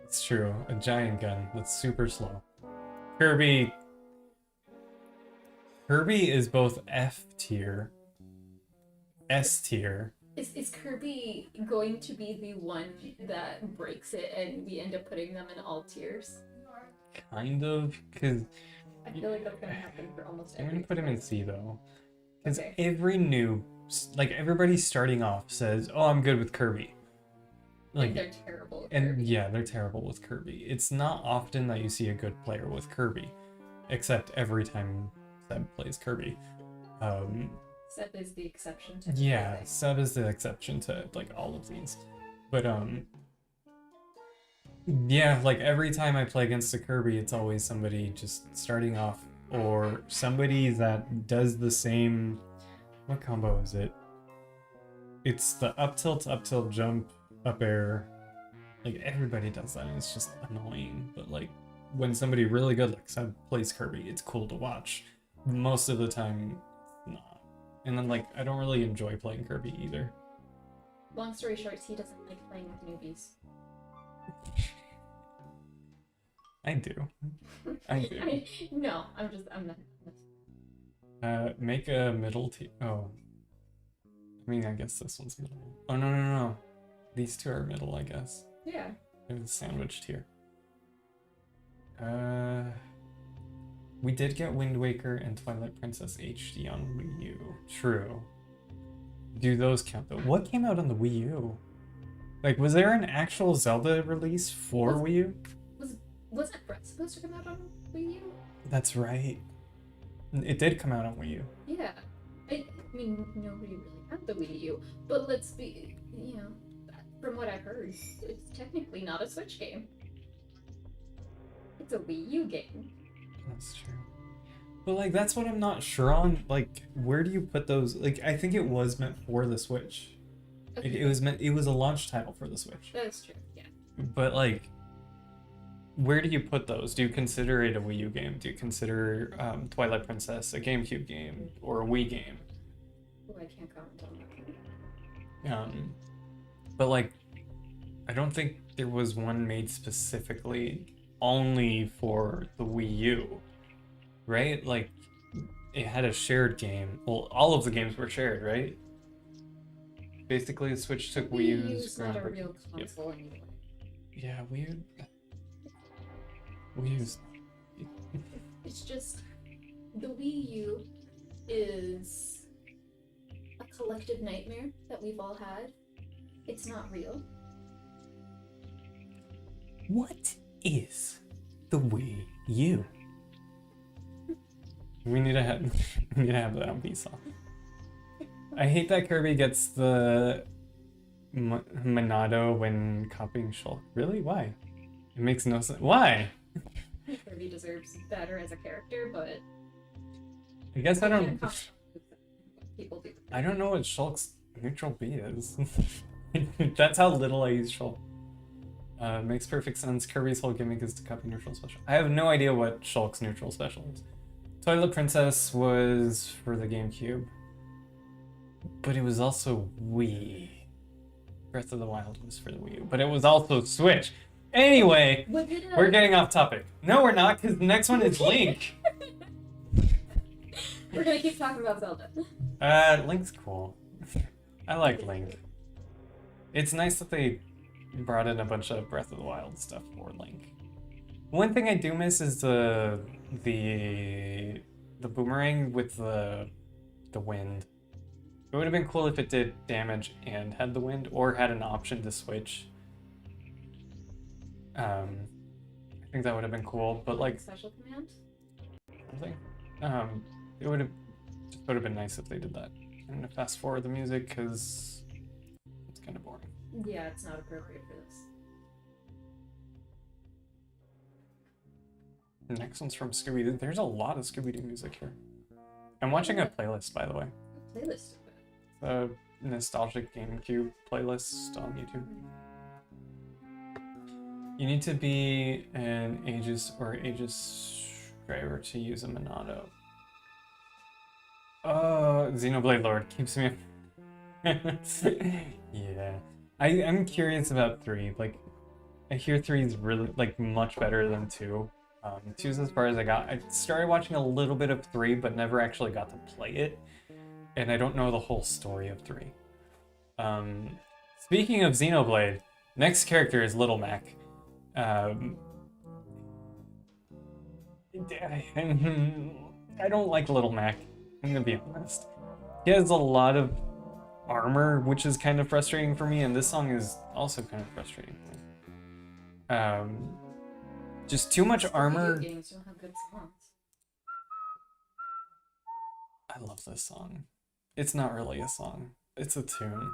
It's true, a giant gun that's super slow. Kirby is both F tier, S tier. Is Kirby going to be the one that breaks it and we end up putting them in all tiers? Kind of, because I feel like that's gonna happen for almost I'm every. gonna put him in C though. Because Okay. every noob, like everybody starting off says, oh, I'm good with Kirby. Like they're terrible with And Kirby. yeah, they're terrible with Kirby. It's not often that you see a good player with Kirby, except every time Seb plays Kirby. Seb is the exception to Yeah, everything. Seb is the exception to like all of these. But yeah, like every time I play against a Kirby, it's always somebody just starting off or somebody that does the same. What combo is it? It's the up tilt, jump, up air. Like everybody does that and it's just annoying. But like when somebody really good like Seb plays Kirby, it's cool to watch. Most of the time, it's not. And then like I don't really enjoy playing Kirby either. Long story short, he doesn't like playing with newbies. I do. I do. No, I'm not. Make a middle tier. Oh. I mean, I guess this one's middle. Oh, no. These two are middle, I guess. Yeah. They're the sandwiched here. We did get Wind Waker and Twilight Princess HD on Wii U. True. Do those count though? What came out on the Wii U? Like, was there an actual Zelda release for Wii U? Wasn't Brett supposed to come out on Wii U? That's right. It did come out on Wii U. Yeah. I mean, nobody really had the Wii U, but let's be, from what I've heard, it's technically not a Switch game. It's a Wii U game. That's true. But like that's what I'm not sure on. Like, where do you put those? Like, I think it was meant for the Switch. Okay. It was a launch title for the Switch. That's true, yeah. But like, where do you put those? Do you consider it a Wii U game? Do you consider Twilight Princess a GameCube game or a Wii game? Oh, I can't comment on that. But like, I don't think there was one made specifically only for the Wii U, right? Like, it had a shared game. Well, all of the games were shared, right? Basically, the Switch took Wii U's U's not a groundbreaking. real console anyway. Yeah, Wii U's. It's just the Wii U is a collective nightmare that we've all had. It's not real. What is the Wii U? We need to have that on Vsauce. I hate that Kirby gets the Monado when copying Shulk. Really? Why? It makes no sense. Why? Kirby deserves better as a character, but I guess I don't. can't comment on what people do. I don't know what Shulk's neutral B is. That's how little I use Shulk. Makes perfect sense. Kirby's whole gimmick is to copy neutral special. I have no idea what Shulk's neutral special is. Twilight Princess was for the GameCube, but it was also Wii. Breath of the Wild was for the Wii U, but it was also Switch. Anyway, we're getting off topic. No, we're not, because the next one is Link. We're gonna keep talking about Zelda. Link's cool. I like Link. It's nice that they brought in a bunch of Breath of the Wild stuff for Link. One thing I do miss is the boomerang with the wind. It would have been cool if it did damage and had the wind, or had an option to switch. I think that would have been cool, but like special command. Something. It would have been nice if they did that. I'm gonna fast forward the music because it's kind of boring. Yeah, it's not appropriate for this. The next one's from Scooby-Doo. There's a lot of Scooby-Doo music here. I'm watching a playlist, by the way. What playlist is that? A nostalgic GameCube playlist on YouTube. You need to be an Aegis or Aegis driver to use a Monado. Xenoblade Lord keeps me. Yeah, I'm curious about 3. Like, I hear 3 is really like much better than 2. 2's as far as I got. I started watching a little bit of 3, but never actually got to play it, and I don't know the whole story of 3. Speaking of Xenoblade, next character is Little Mac. Um, I don't like Little Mac. I'm gonna be honest. He has a lot of armor, which is kind of frustrating for me, and this song is also kind of frustrating for me. Just too much armor. Video games don't have good songs. I love this song. It's not really a song. It's a tune.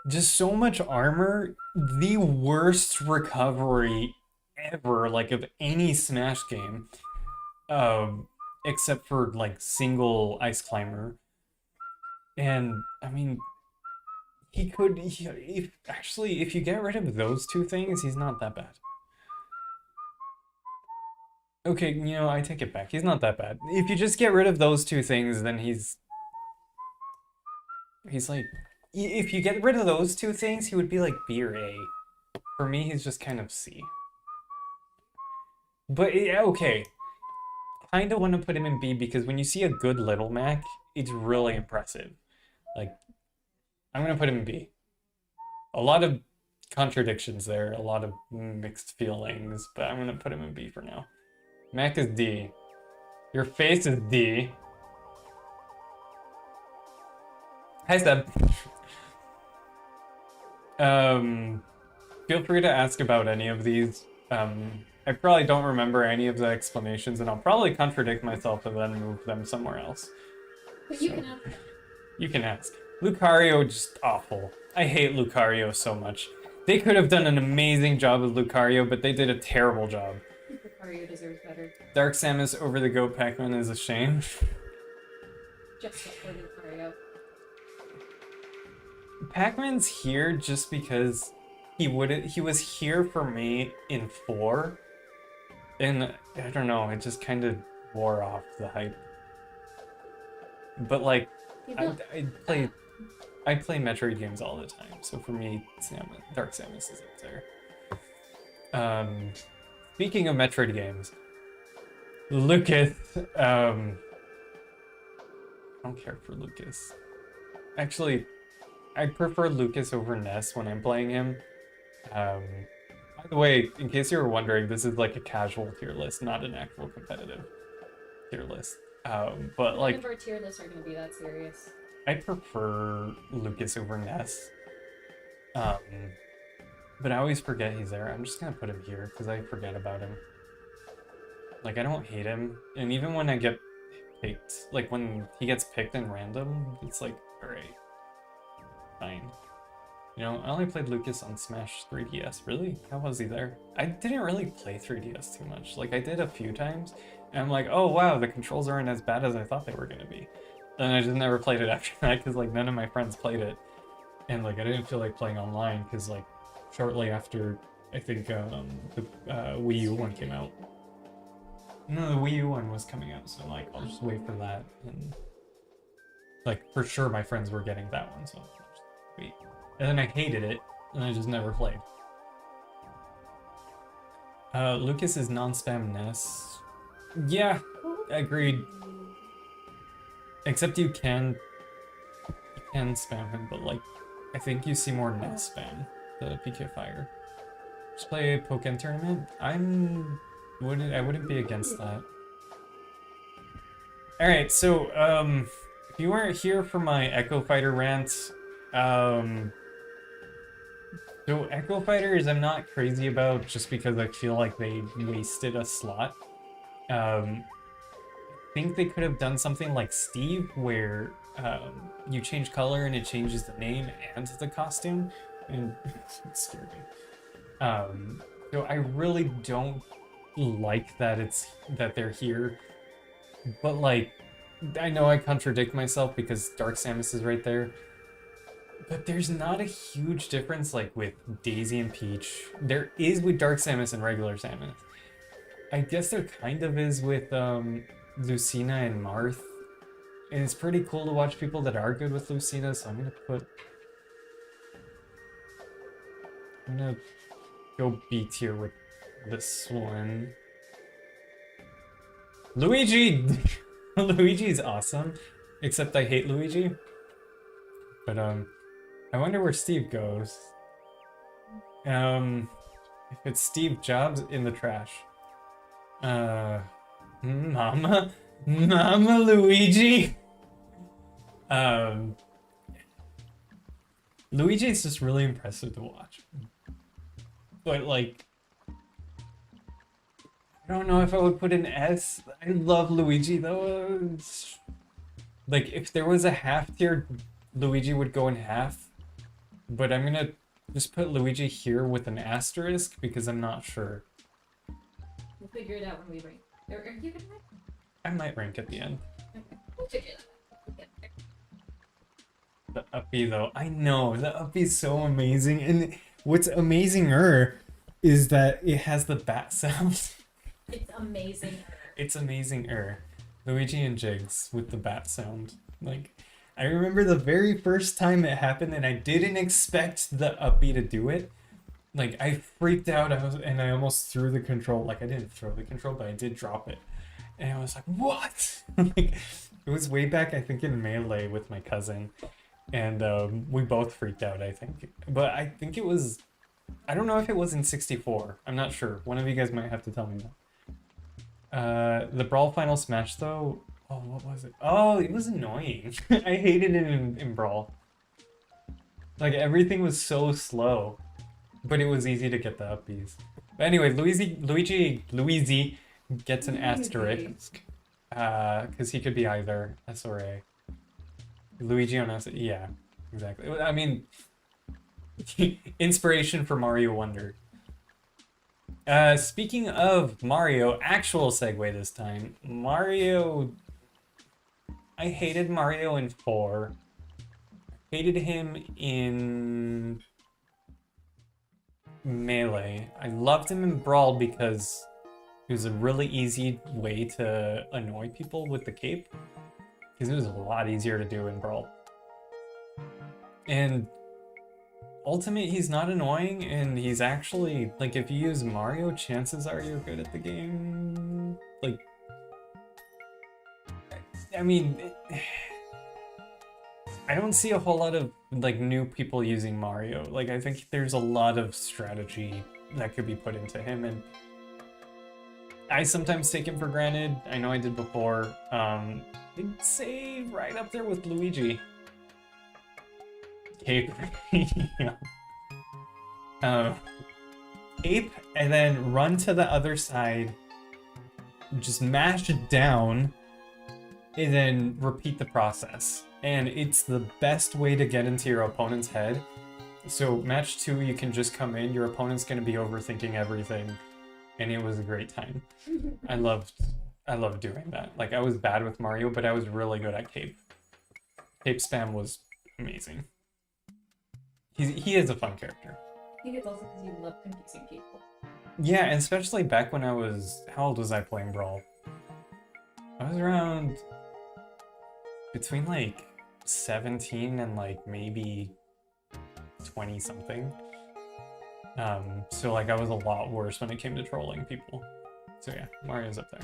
Just so much armor. The worst recovery ever, like, of any Smash game. Except for, like, single Ice Climber. And, I mean, if you get rid of those 2 things, he's not that bad. Okay, you know, I take it back. He's not that bad. If you just get rid of those 2 things, then he's like, if you get rid of those 2 things, he would be like B or A. For me, he's just kind of C. But, yeah, okay. Kind of want to put him in B because when you see a good Little Mac, it's really impressive. Like, I'm going to put him in B. A lot of contradictions there, a lot of mixed feelings, but I'm going to put him in B for now. Mac is D. Your face is D. Hi, Seb. Feel free to ask about any of these. I probably don't remember any of the explanations, and I'll probably contradict myself and then move them somewhere else. But you can ask. You can ask. Lucario, just awful. I hate Lucario so much. They could have done an amazing job with Lucario, but they did a terrible job. Lucario deserves better. Dark Samus over the Goat Pac-Man is a shame. Just for Lucario. Pac-Man's here just because he was here for me in 4, and I don't know, it just kind of wore off the hype. But like, I play Metroid games all the time, so for me, Dark Samus is up there. Speaking of Metroid games, Lucas, I don't care for Lucas. Actually, I prefer Lucas over Ness when I'm playing him. By the way, in case you were wondering, this is like a casual tier list, not an actual competitive tier list. But like, none of our tier lists are going to be that serious. I prefer Lucas over Ness. But I always forget he's there. I'm just gonna put him here because I forget about him. Like, I don't hate him, and even when I get picked, like when he gets picked in random, it's like, alright, fine. You know, I only played Lucas on Smash 3DS. Really? How was he there? I didn't really play 3DS too much. Like, I did a few times, and I'm like, oh wow, the controls aren't as bad as I thought they were gonna be. Then I just never played it after that because like none of my friends played it, and like I didn't feel like playing online because like shortly after, I think the Wii U one came out. No, the Wii U one was coming out, so like I'll just wait for that, and like for sure my friends were getting that one, so I'll just wait. And then I hated it, and I just never played. Lucas is non-spam Ness. Yeah, agreed. Except you can spam him, but like, I think you see more Ness spam the PK Fire. Just play a Pokken tournament. I wouldn't be against that. Alright, so, if you weren't here for my Echo Fighter rant, so Echo Fighters I'm not crazy about just because I feel like they wasted a slot. I think they could have done something like Steve, where you change color and it changes the name and the costume, and it scared me. So I really don't like that they're here, but like, I know I contradict myself because Dark Samus is right there, but there's not a huge difference like with Daisy and Peach. There is with Dark Samus and regular Samus. I guess there kind of is with Lucina and Marth. And it's pretty cool to watch people that are good with Lucina, so I'm gonna go B tier with this one. Luigi! Luigi's awesome, except I hate Luigi. But I wonder where Steve goes. If it's Steve Jobs, in the trash. Mama Luigi. Luigi is just really impressive to watch. But like, I don't know if I would put an S. I love Luigi though. Like, if there was a half tier, Luigi would go in half. But I'm gonna just put Luigi here with an asterisk because I'm not sure. We'll figure it out when we rank. Are you gonna rank? I might rank at the end. Okay. We'll figure it out. We'll get there. The uppy though, I know, the uppy's so amazing. And what's amazinger is that it has the bat sound. It's amazing. It's amazing. Luigi and Jigs with the bat sound. Like, I remember the very first time it happened and I didn't expect the uppy to do it. Like, I freaked out and I almost threw the control. Like, I didn't throw the control, but I did drop it. And I was like, what? Like, it was way back, I think, in Melee with my cousin. And we both freaked out, I think. But I think it was... I don't know if it was in 64. I'm not sure. One of you guys might have to tell me that. The Brawl Final Smash, though... Oh, what was it? Oh, it was annoying. I hated it in Brawl. Like, everything was so slow. But it was easy to get the uppies. But anyway, Luigi gets an asterisk. Because he could be either S or A. Luigi on S, yeah, exactly. I mean, inspiration for Mario Wonder. Speaking of Mario, actual segue this time. Mario... I hated Mario in 4. Hated him in... Melee. I loved him in Brawl because it was a really easy way to annoy people with the cape. Because it was a lot easier to do in Brawl. And Ultimate, he's not annoying, and he's actually, like, if you use Mario, chances are you're good at the game. Like, I mean, I don't see a whole lot of, like, new people using Mario. Like, I think there's a lot of strategy that could be put into him, and I sometimes take him for granted. I know I did before. I'd say right up there with Luigi. Cape. Yeah. Cape, and then run to the other side. Just mash it down, and then repeat the process. And it's the best way to get into your opponent's head. So match 2, you can just come in, your opponent's gonna be overthinking everything, and it was a great time. I loved doing that. Like, I was bad with Mario, but I was really good at Cape. Cape spam was amazing. He is a fun character. I think it's also because you love confusing people. Yeah, and especially back when I was... How old was I playing Brawl? I was around... between, like, 17 and, like, maybe 20-something. So, like, I was a lot worse when it came to trolling people. So, yeah, Mario's up there.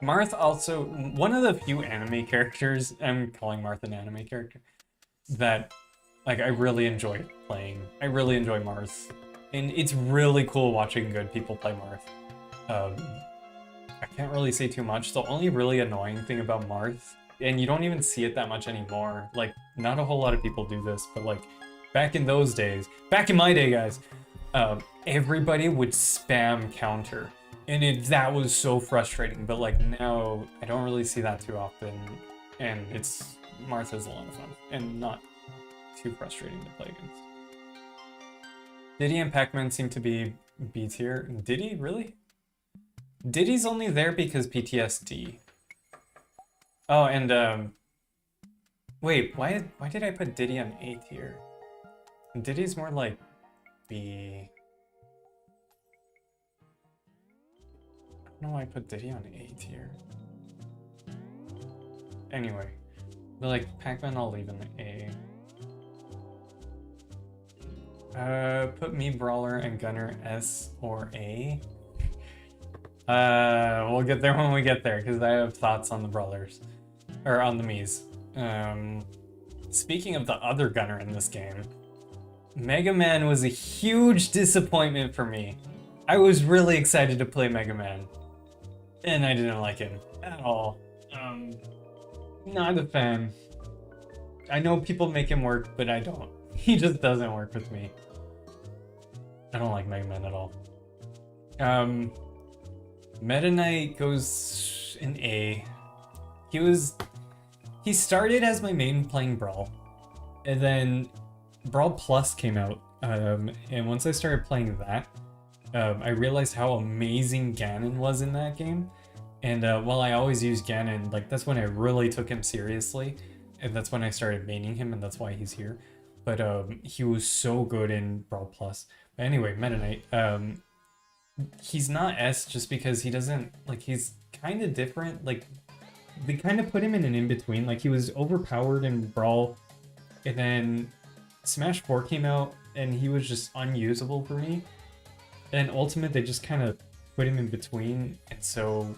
Marth also... One of the few anime characters... I'm calling Marth an anime character. That... Like, I really enjoy playing. I really enjoy Marth. And it's really cool watching good people play Marth. I can't really say too much. The only really annoying thing about Marth, and you don't even see it that much anymore, like, not a whole lot of people do this, but, like, back in those days, back in my day, guys, everybody would spam counter. And that was so frustrating, but, like, now I don't really see that too often. And Marth is a lot of fun, and not too frustrating to play against. Diddy and Pac-Man seem to be B tier. Diddy? Really? Diddy's only there because PTSD. Oh, and wait, why did I put Diddy on A tier? Diddy's more like B. I don't know why I put Diddy on A tier. Anyway, but like Pac-Man, I'll leave in the A. Put me Brawler and Gunner S or A. We'll get there when we get there, because I have thoughts on the Brawlers. Or on the Miis. Speaking of the other Gunner in this game, Mega Man was a huge disappointment for me. I was really excited to play Mega Man, and I didn't like him at all. Not a fan. I know people make him work, but I don't. He just doesn't work with me. I don't like Mega Man at all. Meta Knight goes in A. He started as my main playing Brawl, and then Brawl Plus came out, and once I started playing that, I realized how amazing Ganon was in that game. And while I always use Ganon, like that's when I really took him seriously, and that's when I started maining him, and that's why he's here. But he was so good in Brawl Plus. But anyway, Meta Knight, he's not S just because he doesn't, like, he's kind of different. Like, they kind of put him in an in-between. Like, he was overpowered in Brawl, and then Smash 4 came out, and he was just unusable for me. And Ultimate, they just kind of put him in between, and so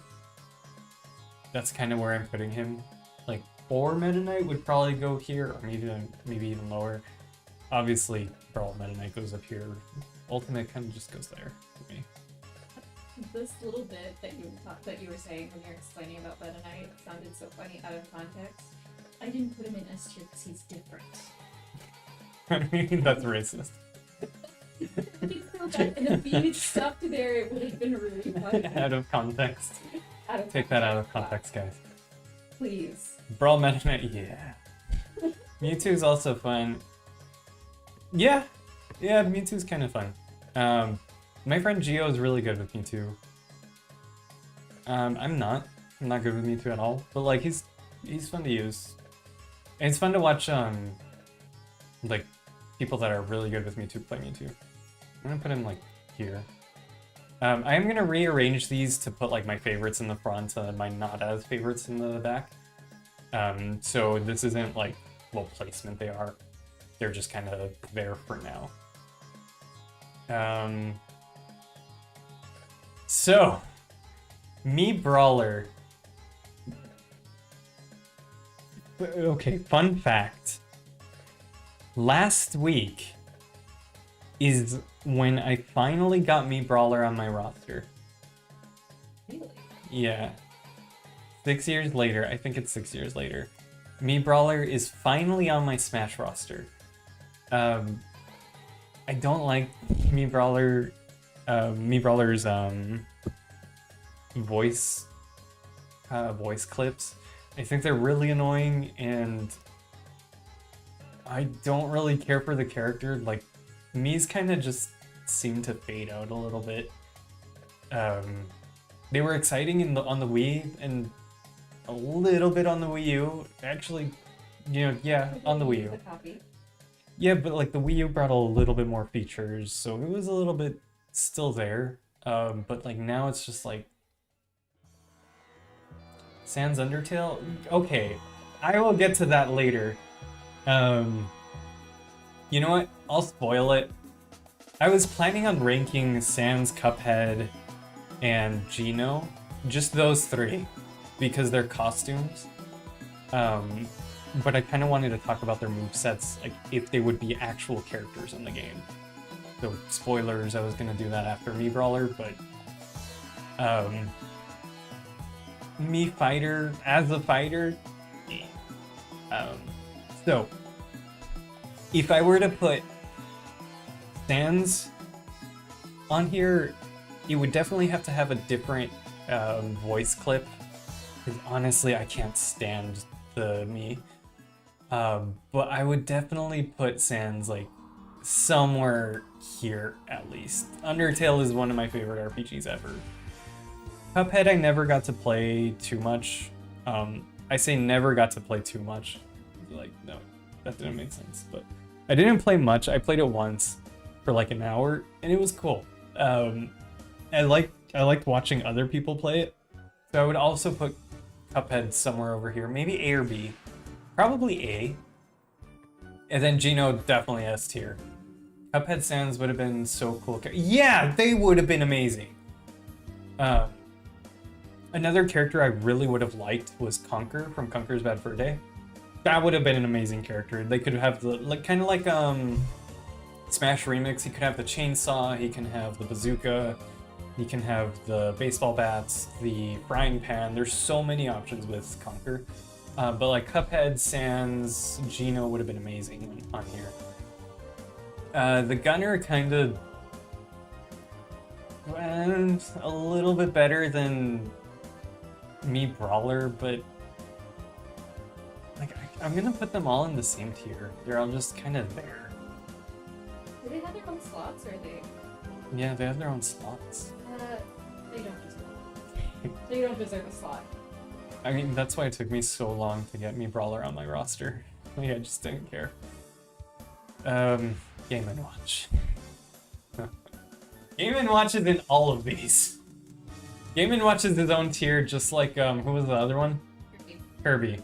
that's kind of where I'm putting him. Like, or Meta Knight would probably go here, or maybe even lower. Obviously, Brawl Meta Knight goes up here. Ultimate kind of just goes there for me. This little bit that you were saying when you were explaining about Meta Knight sounded so funny out of context. I didn't put him in S tier because he's different. I mean, that's racist. And if he had stopped there, it would have been really funny. Out of context. Take that out of context, guys. Please. Brawl Meta Knight, yeah. Mewtwo's also fun. Yeah, Mewtwo's kind of fun. My friend Gio is really good with Mewtwo. I'm not good with Mewtwo at all, but like he's fun to use. And it's fun to watch like people that are really good with Mewtwo play Mewtwo. I'm gonna put him like here. I am gonna rearrange these to put like my favorites in the front and my not as favorites in the back. So this isn't like what placement they are. They're just kind of there for now. So, me Brawler. Okay, fun fact. Last week is when I finally got me Brawler on my roster. Really? Yeah. 6 years later, I think it's 6 years later, me Brawler is finally on my Smash roster. I don't like me Brawler's voice clips. I think they're really annoying, and I don't really care for the character. Like, Mii's kind of just seem to fade out a little bit. They were exciting on the Wii and a little bit on the Wii U. Actually, yeah, on the Wii U. Yeah, but like the Wii U brought a little bit more features, so it was a little bit still there. But like now it's just like Sans Undertale. Okay, I will get to that later. You know what? I'll spoil it. I was planning on ranking Sans, Cuphead, and Geno, just those three, because they're costumes. But I kind of wanted to talk about their movesets, like if they would be actual characters in the game. So spoilers, I was gonna do that after me Brawler, but me Fighter as a fighter. So if I were to put Sans on here, it would definitely have to have a different voice clip, because honestly I can't stand the me. But I would definitely put Sans like somewhere here at least. Undertale is one of my favorite RPGs ever. Cuphead I never got to play too much. I say never got to play too much. Like, no, that didn't make sense. But I didn't play much. I played it once for like an hour, and it was cool. I liked watching other people play it. So I would also put Cuphead somewhere over here. Maybe A or B. Probably A. And then Gino definitely S tier. Cuphead Sans would have been so cool. Yeah, they would have been amazing. Another character I really would have liked was Conker from Conker's Bad Fur Day. That would have been an amazing character. They could have the kind of like Smash Remix. He could have the chainsaw. He can have the bazooka. He can have the baseball bats, the frying pan. There's so many options with Conker. But like Cuphead, Sans, Gino would have been amazing on here. The Gunner kind of went a little bit better than me Brawler, but like I'm gonna put them all in the same tier. They're all just kind of there. Do they have their own slots, or are they? Yeah, they have their own slots. They don't deserve. They don't deserve a slot. I mean, that's why it took me so long to get me Brawler on my roster. Like, I just didn't care. Game & Watch. Game & Watch is in all of these. Game & Watch is his own tier, just like, who was the other one? Kirby.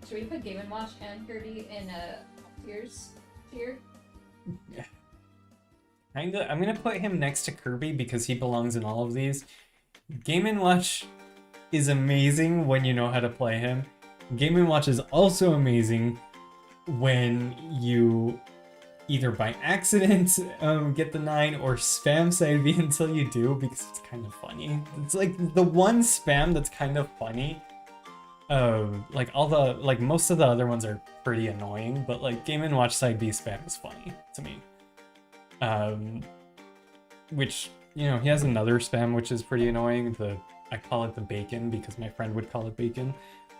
Should we put Game & Watch and Kirby in tier? Yeah. Kinda. I'm gonna put him next to Kirby because he belongs in all of these. Game & Watch is amazing when you know how to play him. Game & Watch is also amazing when you either by accident get the 9 or spam side B until you do, because it's kind of funny. It's like the one spam that's kind of funny. Like most of the other ones are pretty annoying, but like Game & Watch side B spam is funny to me. Which, you know, he has another spam which is pretty annoying. I call it the bacon because my friend would call it bacon.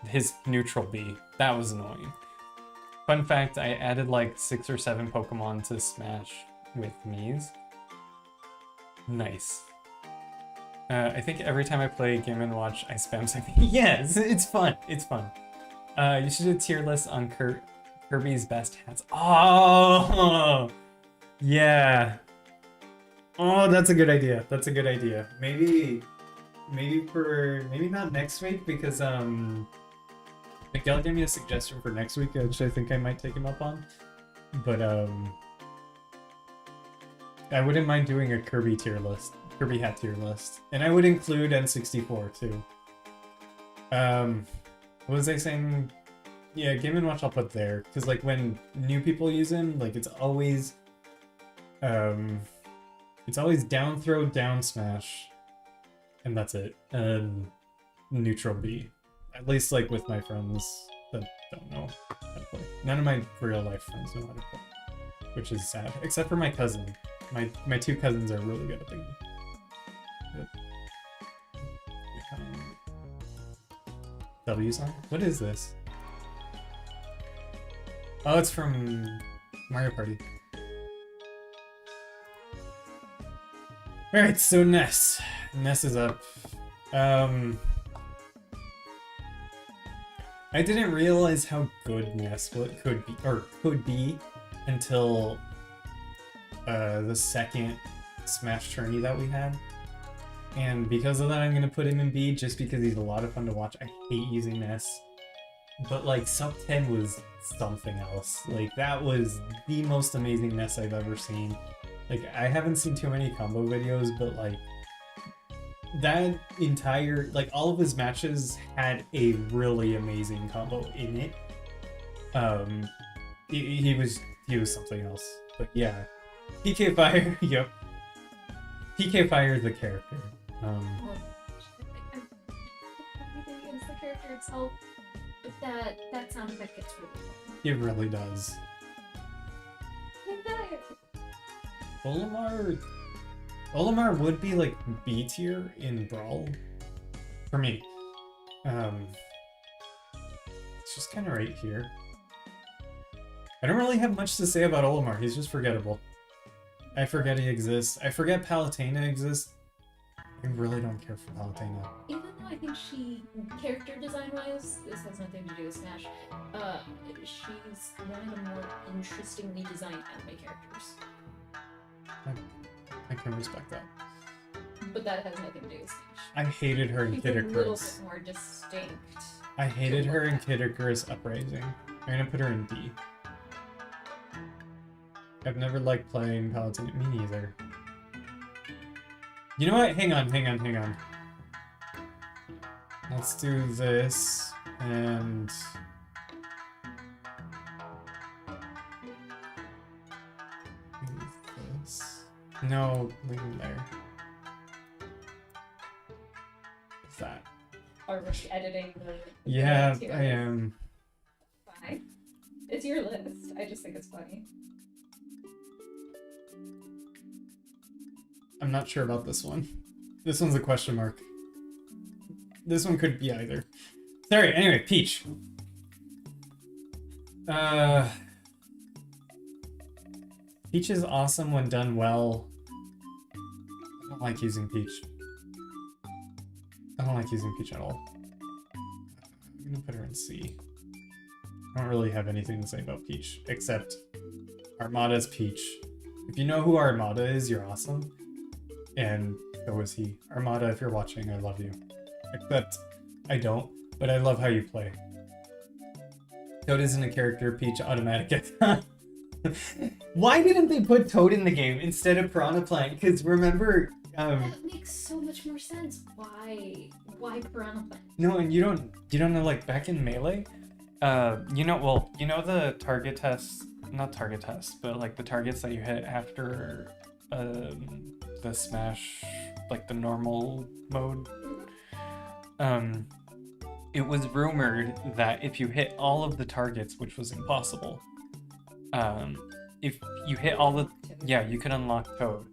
His neutral B, that was annoying. Fun fact, I added like 6 or 7 Pokemon to Smash with Mii's. Nice. I think every time I play Game & Watch, I spam something. Yes, it's fun. It's fun. You should do a tier list on Kirby's best hats. Oh, yeah. Oh, that's a good idea. That's a good idea. Maybe not next week because Miguel gave me a suggestion for next week, which I think I might take him up on. But I wouldn't mind doing a Kirby tier list, Kirby hat tier list, and I would include N64 too. What was I saying? Yeah, Game & Watch I'll put there because like when new people use him, like it's always down throw, down smash, and that's it. Neutral B. At least like with my friends that don't know how to play. None of my real life friends know how to play, which is sad. Except for my cousin. My 2 cousins are really good at the game. W song? What is this? Oh, it's from Mario Party. Alright, so Ness. Ness is up. I didn't realize how good Ness could be until the second Smash tourney that we had. And because of that, I'm gonna put him in B just because he's a lot of fun to watch. I hate using Ness. But like sub 10 was something else. Like that was the most amazing Ness I've ever seen. Like I haven't seen too many combo videos, but like that entire, like all of his matches had a really amazing combo in it. He was something else. But yeah, PK Fire, yep. PK Fire is the character. Everything against the character itself, but that sound effect gets really fun. It really does. Olimar would be like B tier in Brawl for me. It's just kind of right here. I don't really have much to say about Olimar. He's just forgettable. I forget he exists. I forget Palutena exists. I really don't care for Palutena. Even though I think she, character design-wise, this has nothing to do with Smash, she's one of the more interestingly designed anime characters. I can respect that. But that has nothing to do with Smash. I hated her in It's a little Kid-Icarus. bit more distinct. I hated her in Kid-Icarus Uprising. I'm gonna put her in D. I've never liked playing Paladin. Me neither. You know what? Hang on. Let's do this, and... leave this. No, leave him there. What's that? Are we editing the Yeah, tier I list? am. Fine. It's your list. I just think it's funny. I'm not sure about this one. This one's a question mark. This one could be either. Sorry, anyway, Peach. Peach is awesome when done well. I don't like using Peach. I don't like using Peach at all. I'm gonna put her in C. I don't really have anything to say about Peach, except Armada's Peach. If you know who Armada is, you're awesome. And so is he. Armada, if you're watching, I love you. Except, I don't, but I love how you play. Toad isn't a character, Peach automatic. Why didn't they put Toad in the game instead of Piranha Plant? Because remember, That makes so much more sense. Why Piranha Plant? no, and you don't know, like, back in Melee, you know the target tests, not target tests, but like the targets that you hit after the smash, like the normal mode. It was rumored that if you hit all of the targets, which was impossible, if you hit all the, yeah, you could unlock Toad.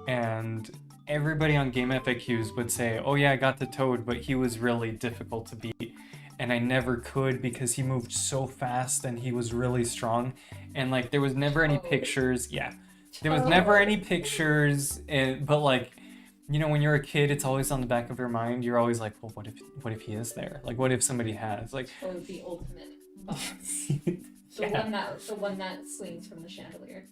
And everybody on Game FAQs would say, oh yeah, I got the Toad, but he was really difficult to beat. And I never could because he moved so fast and he was really strong. And like, there was never any pictures. Yeah, there was never any pictures. But like, you know, when you're a kid, it's always on the back of your mind. You're always like, well, what if he is there? Like, what if somebody has? Like, Or the ultimate boss. Yeah. The one that swings from the chandelier.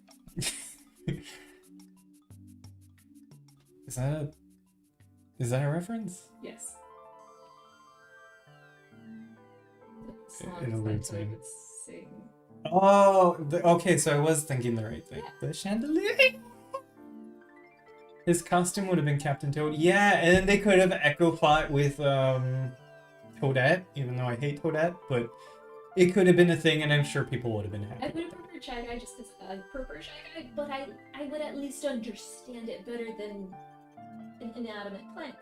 Is that a reference? Yes. It eludes me. Would sing. Oh, okay, so I was thinking the right thing. The chandelier. His costume would have been Captain Toad. Yeah, and then they could have echo plot with Toadette, even though I hate Toadette, but it could have been a thing, and I'm sure people would have been happy. I would have preferred Shy Guy just because I prefer Shy Guy, but I would at least understand it better than an inanimate plant.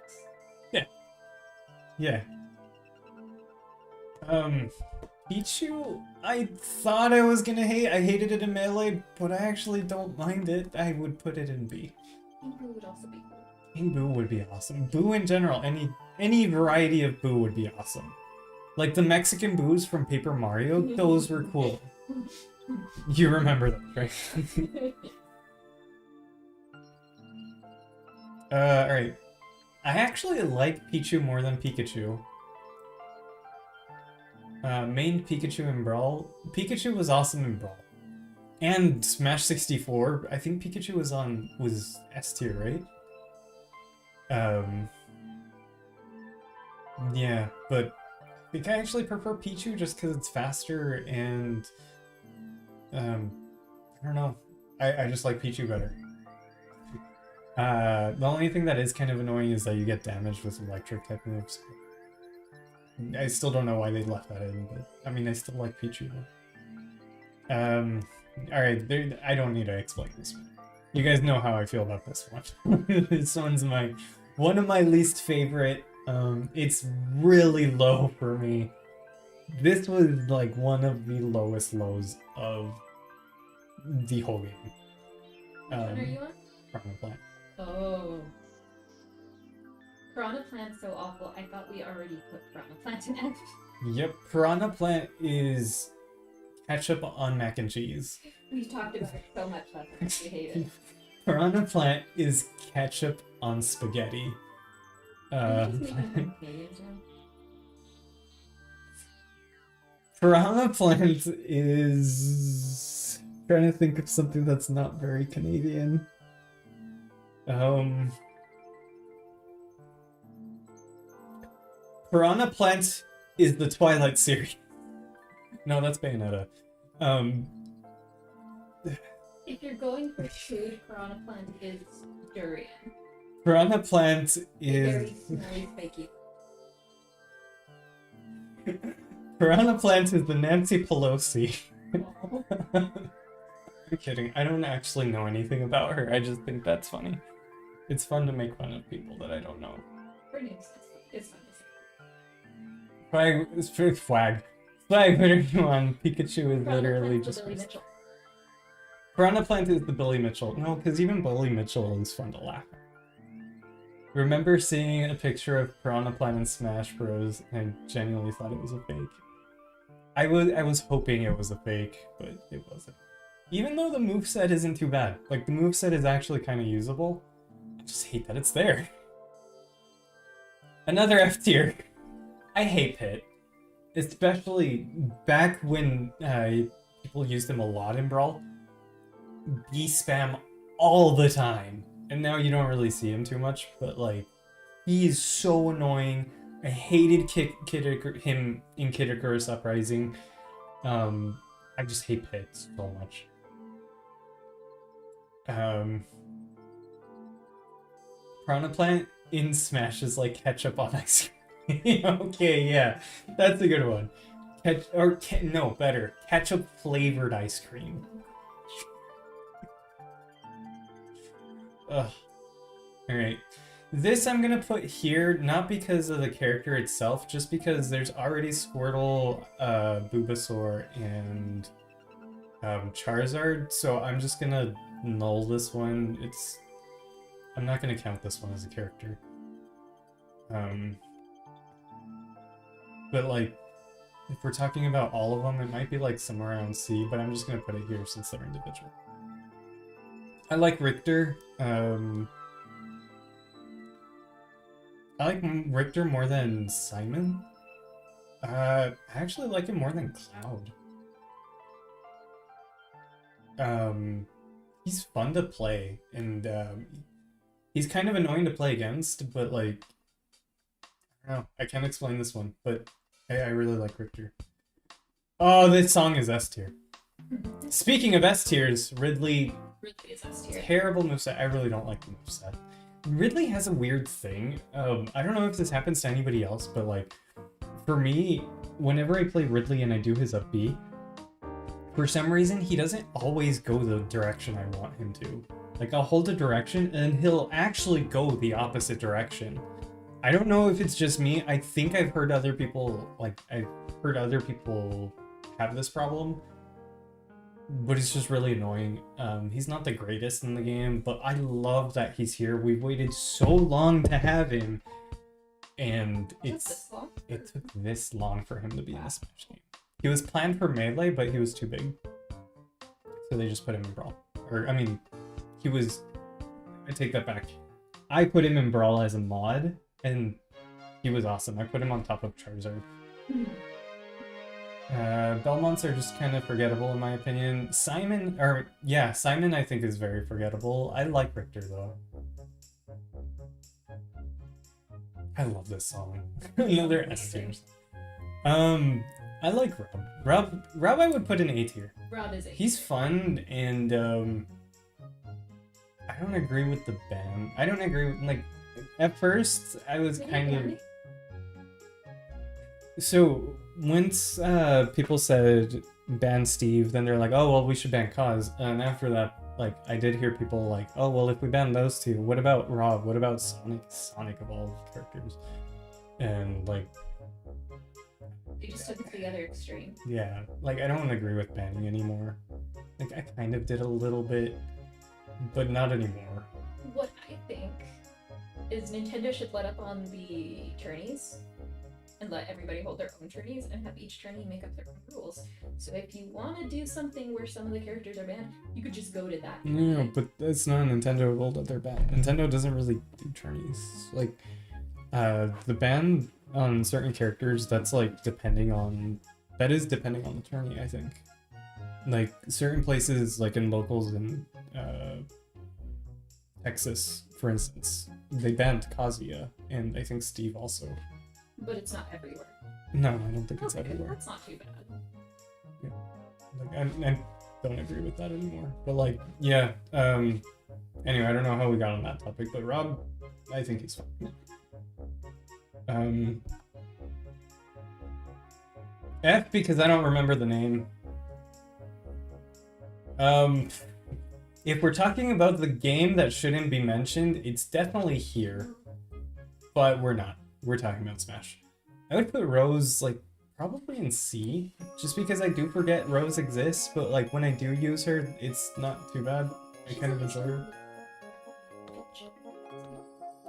Yeah. Pichu, I thought I was gonna hate. I hated it in Melee, but I actually don't mind it. I would put it in B. Boo would also be cool. I think Boo would be awesome. Boo in general, any variety of Boo would be awesome. Like the Mexican Boos from Paper Mario, those were cool. You remember them, right? Alright. I actually like Pichu more than Pikachu. Main Pikachu in Brawl. Pikachu was awesome in Brawl. And Smash 64. I think Pikachu was S tier, right? Yeah, but I think I actually prefer Pichu just because it's faster and I don't know. I just like Pichu better. The only thing that is kind of annoying is that you get damaged with electric type moves. I still don't know why they left that in, but I mean, I still like Pichu. Alright, I don't need to explain this one. You guys know how I feel about this one. This one's one of my least favorite. It's really low for me. This was like one of the lowest lows of the whole game. What are you on? Piranha Plant. Oh. Piranha Plant's so awful. I thought we already put Piranha Plant in F. Yep, Piranha Plant is ketchup on mac and cheese. We've talked about it so much last time. We hate it. Piranha Plant is ketchup on spaghetti. Piranha Plant is... trying to think of something that's not very Canadian. Piranha Plant is the Twilight series. No, that's Bayonetta. If you're going for food, Piranha Plant is durian. Piranha Plant is... Very smelly, spiky. Piranha Plant is the Nancy Pelosi. Oh. I'm kidding. I don't actually know anything about her. I just think that's funny. It's fun to make fun of people that I don't know. Her name's it's fun to say. Flag, whatever you want. Pikachu is Piranha literally Plant's just... the Billy Mitchell. Piranha Plant is the Billy Mitchell. No, because even Billy Mitchell is fun to laugh at. Remember seeing a picture of Piranha Plant in Smash Bros. And I genuinely thought it was a fake. I was hoping it was a fake, but it wasn't. Even though the moveset isn't too bad. Like, the moveset is actually kind of usable. I just hate that it's there. Another F tier. I hate Pit. Especially back when people used him a lot in Brawl. B spam all the time. And now you don't really see him too much, but like, he's so annoying. I hated him in Kid Icarus Uprising. I just hate Pit so much. Piranha Plant in Smash is like ketchup on ice cream. Okay, yeah, that's a good one. No, better. Ketchup flavored ice cream. Ugh. Alright. This I'm gonna put here, not because of the character itself, just because there's already Squirtle, Bulbasaur, and Charizard, so I'm just gonna null this one. I'm not gonna count this one as a character. But like, if we're talking about all of them, it might be like somewhere around C, but I'm just gonna put it here since they're individual. I like Richter. I like Richter more than Simon. I actually like him more than Cloud. He's fun to play, and he's kind of annoying to play against, but like, I don't know, I can't explain this one, but I really like Richter. Oh, this song is S tier. Speaking of S tiers, Ridley Is S tier. terrible moveset. I really don't like the moveset. Ridley has a weird thing. I don't know if this happens to anybody else, but like, for me, whenever I play Ridley and I do his up B, for some reason, he doesn't always go the direction I want him to. Like, I'll hold a direction and he'll actually go the opposite direction. I don't know if it's just me. I think I've heard other people, have this problem, but it's just really annoying. He's not the greatest in the game, but I love that he's here. We've waited so long to have him, and it took this long for him to be in the Smash game. He was planned for Melee, but he was too big, so they just put him in Brawl. Or, I mean, I take that back. I put him in Brawl as a mod, and he was awesome. I put him on top of Charizard. Belmonts are just kind of forgettable in my opinion. Simon I think is very forgettable. I like Richter though. I love this song. Another S tier. I like Rob. Rob I would put in A tier. Rob is A. He's fun, and I don't agree with the ban. I don't agree with, like, at first I was kind of... So, once people said ban Steve, then they're like, oh, well, we should ban Cause. And after that, like, I did hear people like, oh, well, if we ban those two, what about Rob? What about Sonic? Sonic of all characters. And, like... They just took it to the other extreme. Yeah, like, I don't agree with banning anymore. Like, I kind of did a little bit, but not anymore. What I think is Nintendo should let up on the tourneys and let everybody hold their own tourneys and have each tourney make up their own rules. So if you want to do something where some of the characters are banned, you could just go to that. No, but that's not Nintendo ruled that they're banned. Nintendo doesn't really do tourneys. Like, the ban on certain characters, that's like depending on the tourney, I think. Like, certain places, like in locals in Texas, for instance, they banned Kazuya, and I think Steve also. But it's not everywhere. No, I don't think it's Okay, everywhere. that's not too bad. Yeah. Like, I don't agree with that anymore. But like, yeah. Anyway, I don't know how we got on that topic, but Rob, I think he's fine. F because I don't remember the name. If we're talking about the game that shouldn't be mentioned, it's definitely here. But we're not. We're talking about Smash. I would put Rose, like, probably in C, just because I do forget Rose exists, but like when I do use her, it's not too bad. I kind of enjoy her.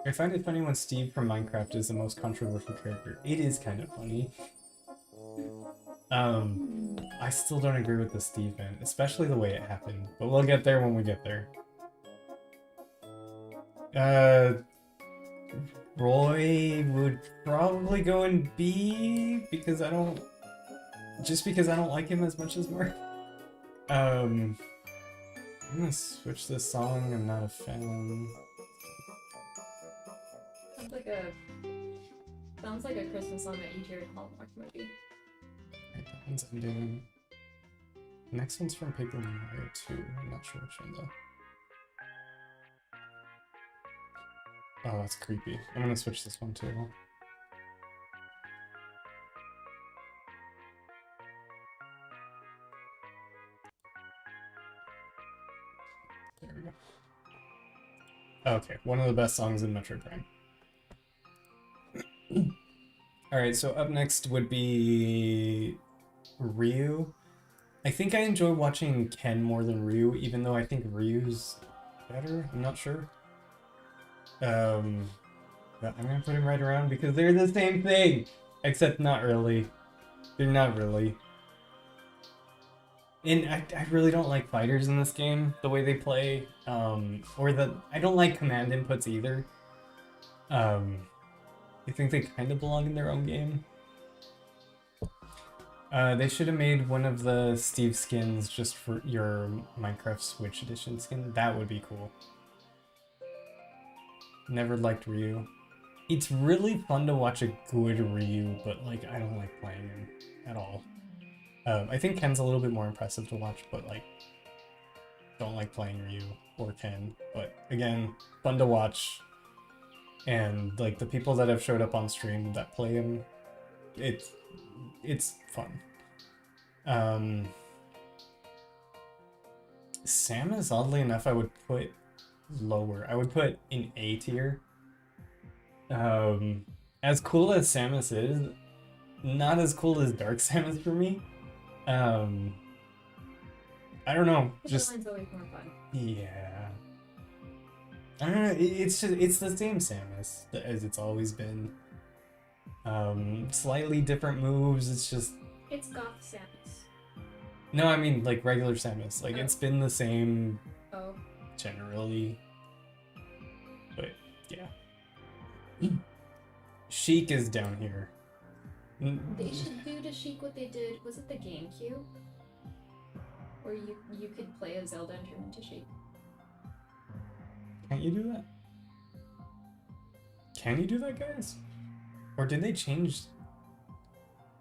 I find it funny when Steve from Minecraft is the most controversial character. It is kind of funny. I still don't agree with the Steve man, especially the way it happened, but we'll get there when we get there. Roy would probably go in B because I don't like him as much as Mark. I'm gonna switch this song. I'm not a fan. Sounds like a Christmas song that you hear in a Hallmark movie. Right, that one's ending. The next one's from Paper Mario 2. I'm not sure which one though. Oh, that's creepy. I'm gonna switch this one too. There we go. Okay, one of the best songs in Metroid Prime. Alright, so up next would be Ryu. I think I enjoy watching Ken more than Ryu, even though I think Ryu's better. I'm not sure. But I'm gonna put him right around because they're the same thing! Except not really. They're not really. And I really don't like fighters in this game, the way they play. I don't like command inputs either. I think they kind of belong in their own game. They should have made one of the Steve skins just for your Minecraft Switch Edition skin. That would be cool. Never liked Ryu. It's really fun to watch a good Ryu, but like I don't like playing him at all. I think Ken's a little bit more impressive to watch, but like don't like playing Ryu or Ken. But again, fun to watch. And like the people that have showed up on stream that play him, it's fun. Samus, oddly enough, I would put lower. I would put in A tier. As cool as Samus is, not as cool as Dark Samus for me. I don't know. Just always more fun. yeah. I don't know. It's the same Samus as it's always been. Slightly different moves. It's goth Samus. No, I mean like regular Samus. Like it's been the same. Oh. Generally. But yeah. Sheik is down here. They should do to Sheik what they did. Was it the GameCube? Where you could play as Zelda and turn into Sheik. Can't you do that? Can you do that, guys? Or did they change?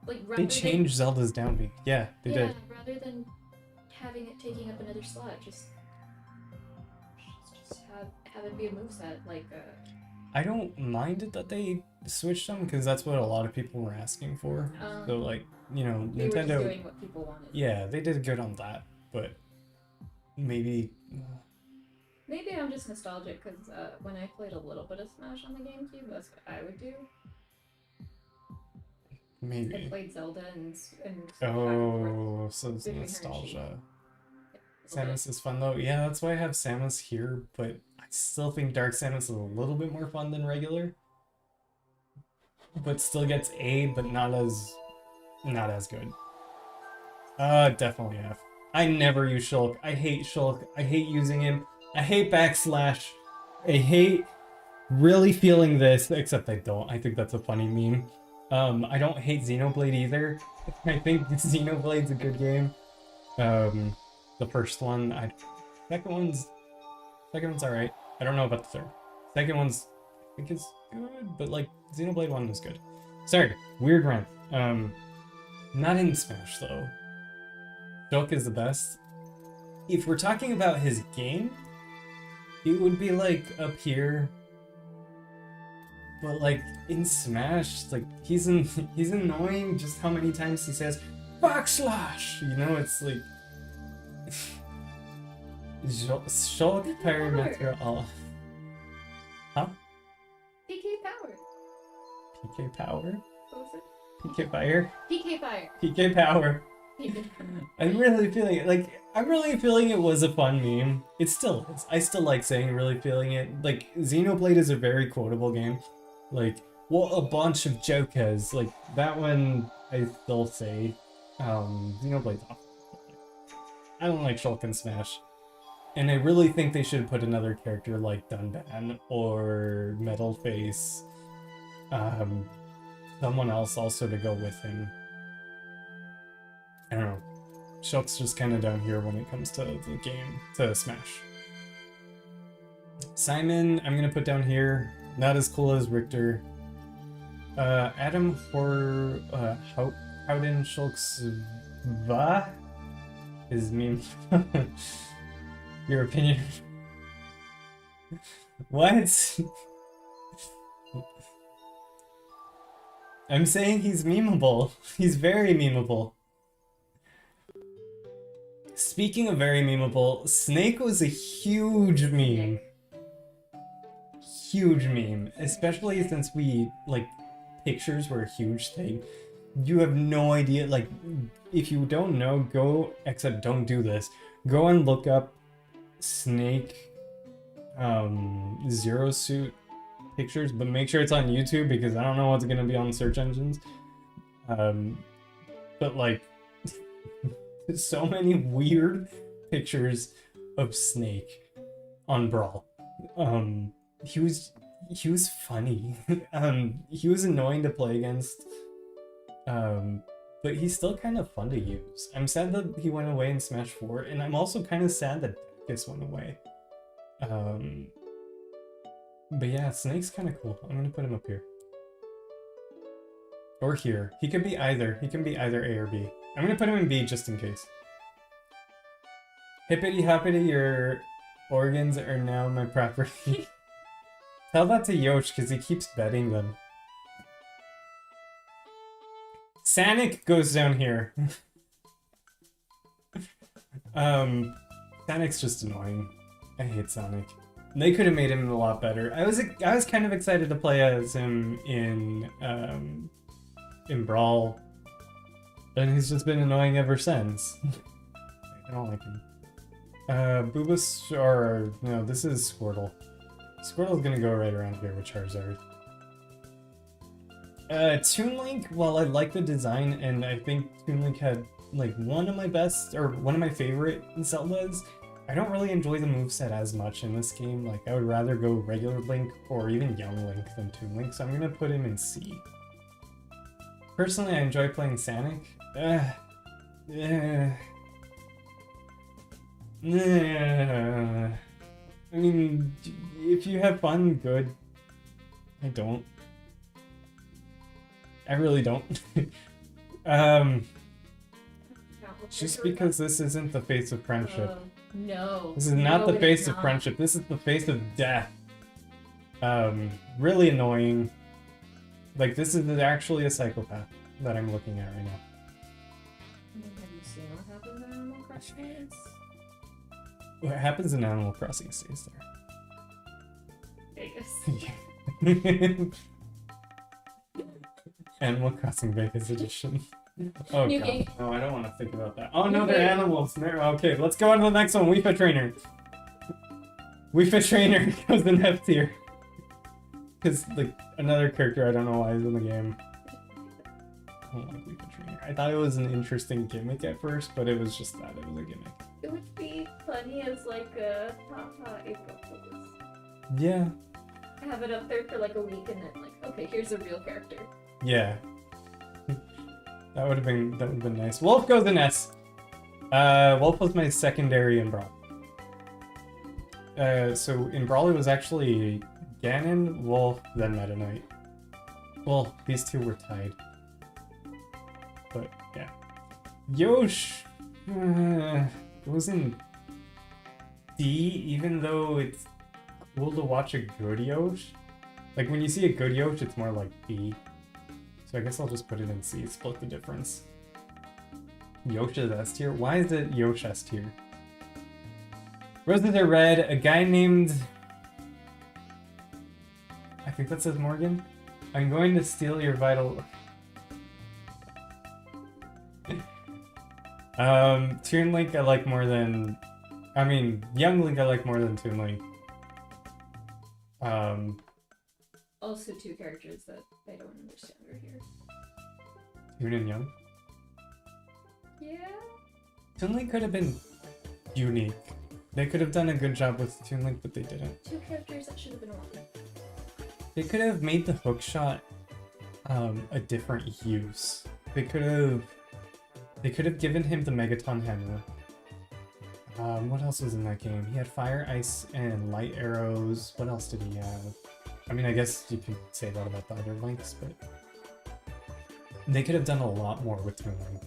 Like they changed Zelda's downbeat. Yeah, they did. Rather than having it taking up another slot, just have it be a moveset like. I don't mind it that they switched them because that's what a lot of people were asking for. So like, you know, they Nintendo. Were just doing what people wanted. Yeah, they did good on that, but maybe. Maybe I'm just nostalgic because when I played a little bit of Smash on the GameCube, that's what I would do. Maybe. I played Zelda and oh, so it's nostalgia. Samus is fun though. Yeah, that's why I have Samus here, but I still think Dark Samus is a little bit more fun than regular. But still gets A, but not as good. Definitely F. I never use Shulk. I hate Shulk. I hate using him. I hate backslash. I hate really feeling this, except I don't. I think that's a funny meme. I don't hate Xenoblade either. I think Xenoblade's a good game. The first one, second one's alright. I don't know about the third. Second one's, I think is good, but like Xenoblade 1 was good. Sorry, weird rant. Not in Smash though. Shulk is the best. If we're talking about his game, it would be like up here. But like in Smash, like he's annoying just how many times he says backslash. You know, it's like Shulk Parameter off. Huh? PK Power. PK Power? What was it? PK Fire? PK Fire. PK Power. PK I'm really feeling it. Like, I'm really feeling it was a fun meme. It still is. I still like saying really feeling it. Like, Xenoblade is a very quotable game. Like, what a bunch of jokers. Like, that one I still say. Xenoblade's awful. I don't like Shulk and Smash. And I really think they should put another character like Dunban or Metalface. Someone else also to go with him. I don't know. Shulk's just kind of down here when it comes to the game, to Smash. Simon, I'm gonna put down here. Not as cool as Richter. Adam Howden Shulk's Va? His meme. Your opinion? What? I'm saying he's memeable. He's very memeable. Speaking of very memeable, Snake was a huge meme. Huge meme. Especially since pictures were a huge thing. You have no idea, like, if you don't know, except don't do this. Go and look up Snake, Zero Suit pictures, but make sure it's on YouTube because I don't know what's gonna be on search engines. But like, so many weird pictures of Snake on Brawl. He was funny. He was annoying to play against. But he's still kind of fun to use. I'm sad that he went away in Smash 4, and I'm also kind of sad that this went away. But yeah, Snake's kind of cool. I'm gonna put him up here. Or here. He could be either. He can be either A or B. I'm gonna put him in B just in case. Hippity hoppity, your organs are now my property. Tell that to Yosh, because he keeps betting them. Sanic goes down here. Sonic's just annoying. I hate Sonic. They could have made him a lot better. I was kind of excited to play as him in Brawl, and he's just been annoying ever since. I don't like him. Boobas, or no, this is Squirtle. Squirtle's gonna go right around here with Charizard. Toon Link, well, I like the design, and I think Toon Link had like one of my favorite Zeldas. I don't really enjoy the moveset as much in this game. Like, I would rather go regular Link or even Young Link than Toon Link, so I'm gonna put him in C. Personally, I enjoy playing Sanic. I mean, if you have fun, good. I don't. I really don't. Just because this isn't the face of friendship. No. This is not the it face is of not. friendship. This is the face of death. Really annoying. Like, this is actually a psychopath that I'm looking at right now. Have you seen what happened in Animal Crossing? What happens in Animal Crossing stays Vegas. there. Animal Crossing Vegas edition. Oh New god. game. No, I don't want to think about that. Oh no, New they're game. animals. Okay, let's go on to the next one. Wii Fit Trainer. Wii Fit Trainer goes in F tier. Because, like, another character I don't know why is in the game. I don't like Wii Fit Trainer. I thought it was an interesting gimmick at first, but it was just that. It was a gimmick. It would be funny as like a haha April Fool's. Yeah. Have it up there for like a week and then like, okay, here's a real character. Yeah. That would have been nice. Wolf goes in S. Wolf was my secondary in Brawl. So in Brawl it was actually Ganon, Wolf, then Meta Knight. Well, these two were tied. But yeah. Yosh goes in D, even though it's cool to watch a good Yosh. Like when you see a good Yosh, it's more like B. So I guess I'll just put it in C, split the difference. Yosh is S tier? Why is it Yosh S tier? Roses are red. A guy named... I think that says Morgan. I'm going to steal your vital... Toon Link I like more than... I mean, Young Link I like more than Toon Link. Also two characters that I don't understand are here. Toon and Young? Yeah? Toon Link could have been unique. They could have done a good job with Toon Link, but they didn't. Two characters that should have been one. They could have made the hookshot a different use. They could have given him the Megaton Hammer. What else was in that game? He had fire, ice, and light arrows. What else did he have? I mean, I guess you could say that about the other Links, but they could have done a lot more with Toon Link.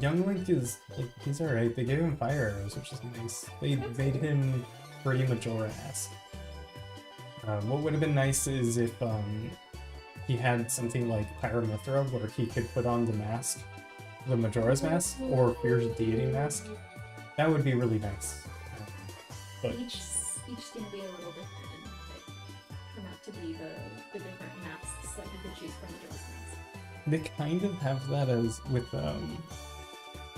Young Link is, like, he's alright. They gave him fire arrows, which is nice. They made him pretty Majora-esque. What would have been nice is if he had something like Pyramithra, where he could put on the mask, the Majora's mask, or Fierce Deity mask. That would be really nice. But Each gonna be a little different, and like, turn out to be the different masks that you could choose from Majora's mask. they kind of have that as with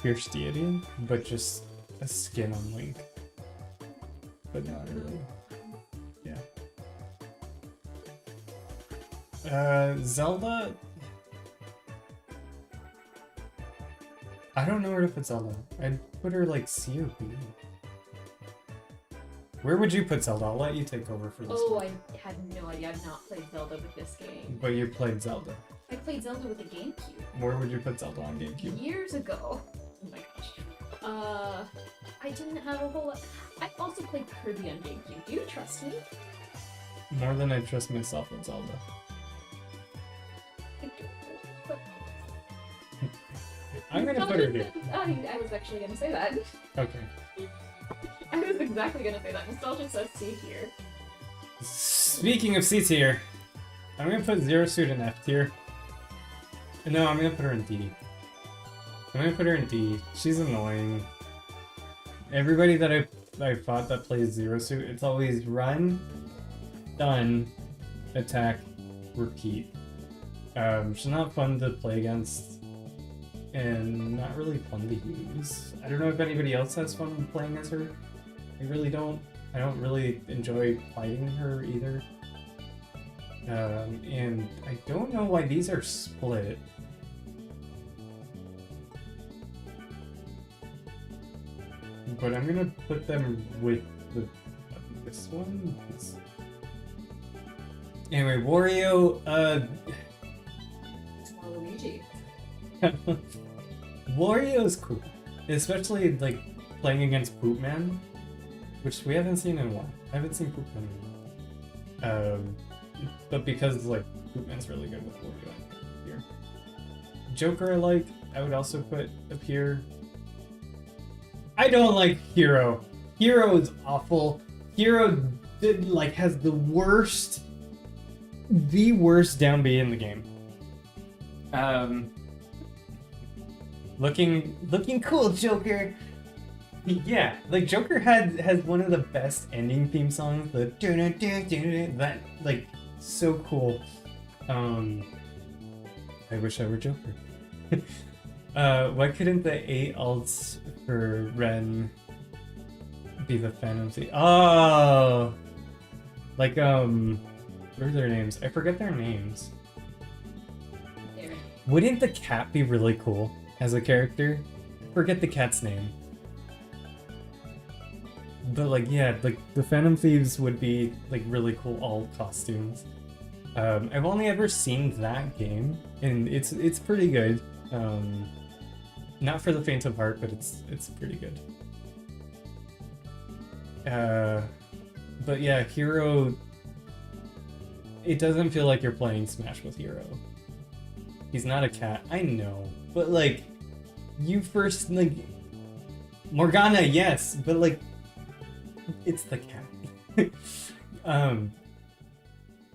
Fierce Deity, but just a skin on Link. But not really. Yeah. Zelda. I don't know where to put Zelda. I'd put her like C or B. Where would you put Zelda? I'll let you take over for this one. I had no idea. I've not played Zelda with this game. But you played Zelda. I played Zelda with the GameCube. Where would you put Zelda on GameCube? Years ago. Oh my gosh. I didn't have a whole lot. I also played Kirby on GameCube. Do you trust me? More than I trust myself with Zelda. I don't know, but... I'm gonna put her here. I was actually gonna say that. Okay. I was exactly gonna say that. Nostalgia says C tier. Speaking of C tier, I'm gonna put Zero Suit in F tier. No, I'm gonna put her in D. I'm gonna put her in D. She's annoying. Everybody that I fought that plays Zero Suit, it's always run, stun, attack, repeat. She's not fun to play against, and not really fun to use. I don't know if anybody else has fun playing as her. I really don't. I don't really enjoy fighting her either. And I don't know why these are split. But I'm gonna put them with this one. Anyway, Wario, Waluigi. Wario's cool. Especially, like, playing against Poop Man, which we haven't seen in a while. I haven't seen Poop Man in a while. But because, like, Poop Man's really good with Wario here. Joker I like, I would also put up here. I don't like Hero. Hero is awful. Hero has the worst down B in the game. Looking cool, Joker. Yeah, like Joker has one of the best ending theme songs. The that like so cool. I wish I were Joker. Why couldn't the 8 alts for Ren be the Phantom Thief? Oh, like what are their names? I forget their names. There. Wouldn't the cat be really cool as a character? I forget the cat's name. But like, yeah, like the Phantom Thieves would be like really cool alt costumes. I've only ever seen that game, and it's pretty good. Not for the faint of heart, but it's pretty good. But yeah, Hero it doesn't feel like you're playing Smash with Hero. He's not a cat, I know, but like, you first, like, Morgana, yes, but like, it's the cat.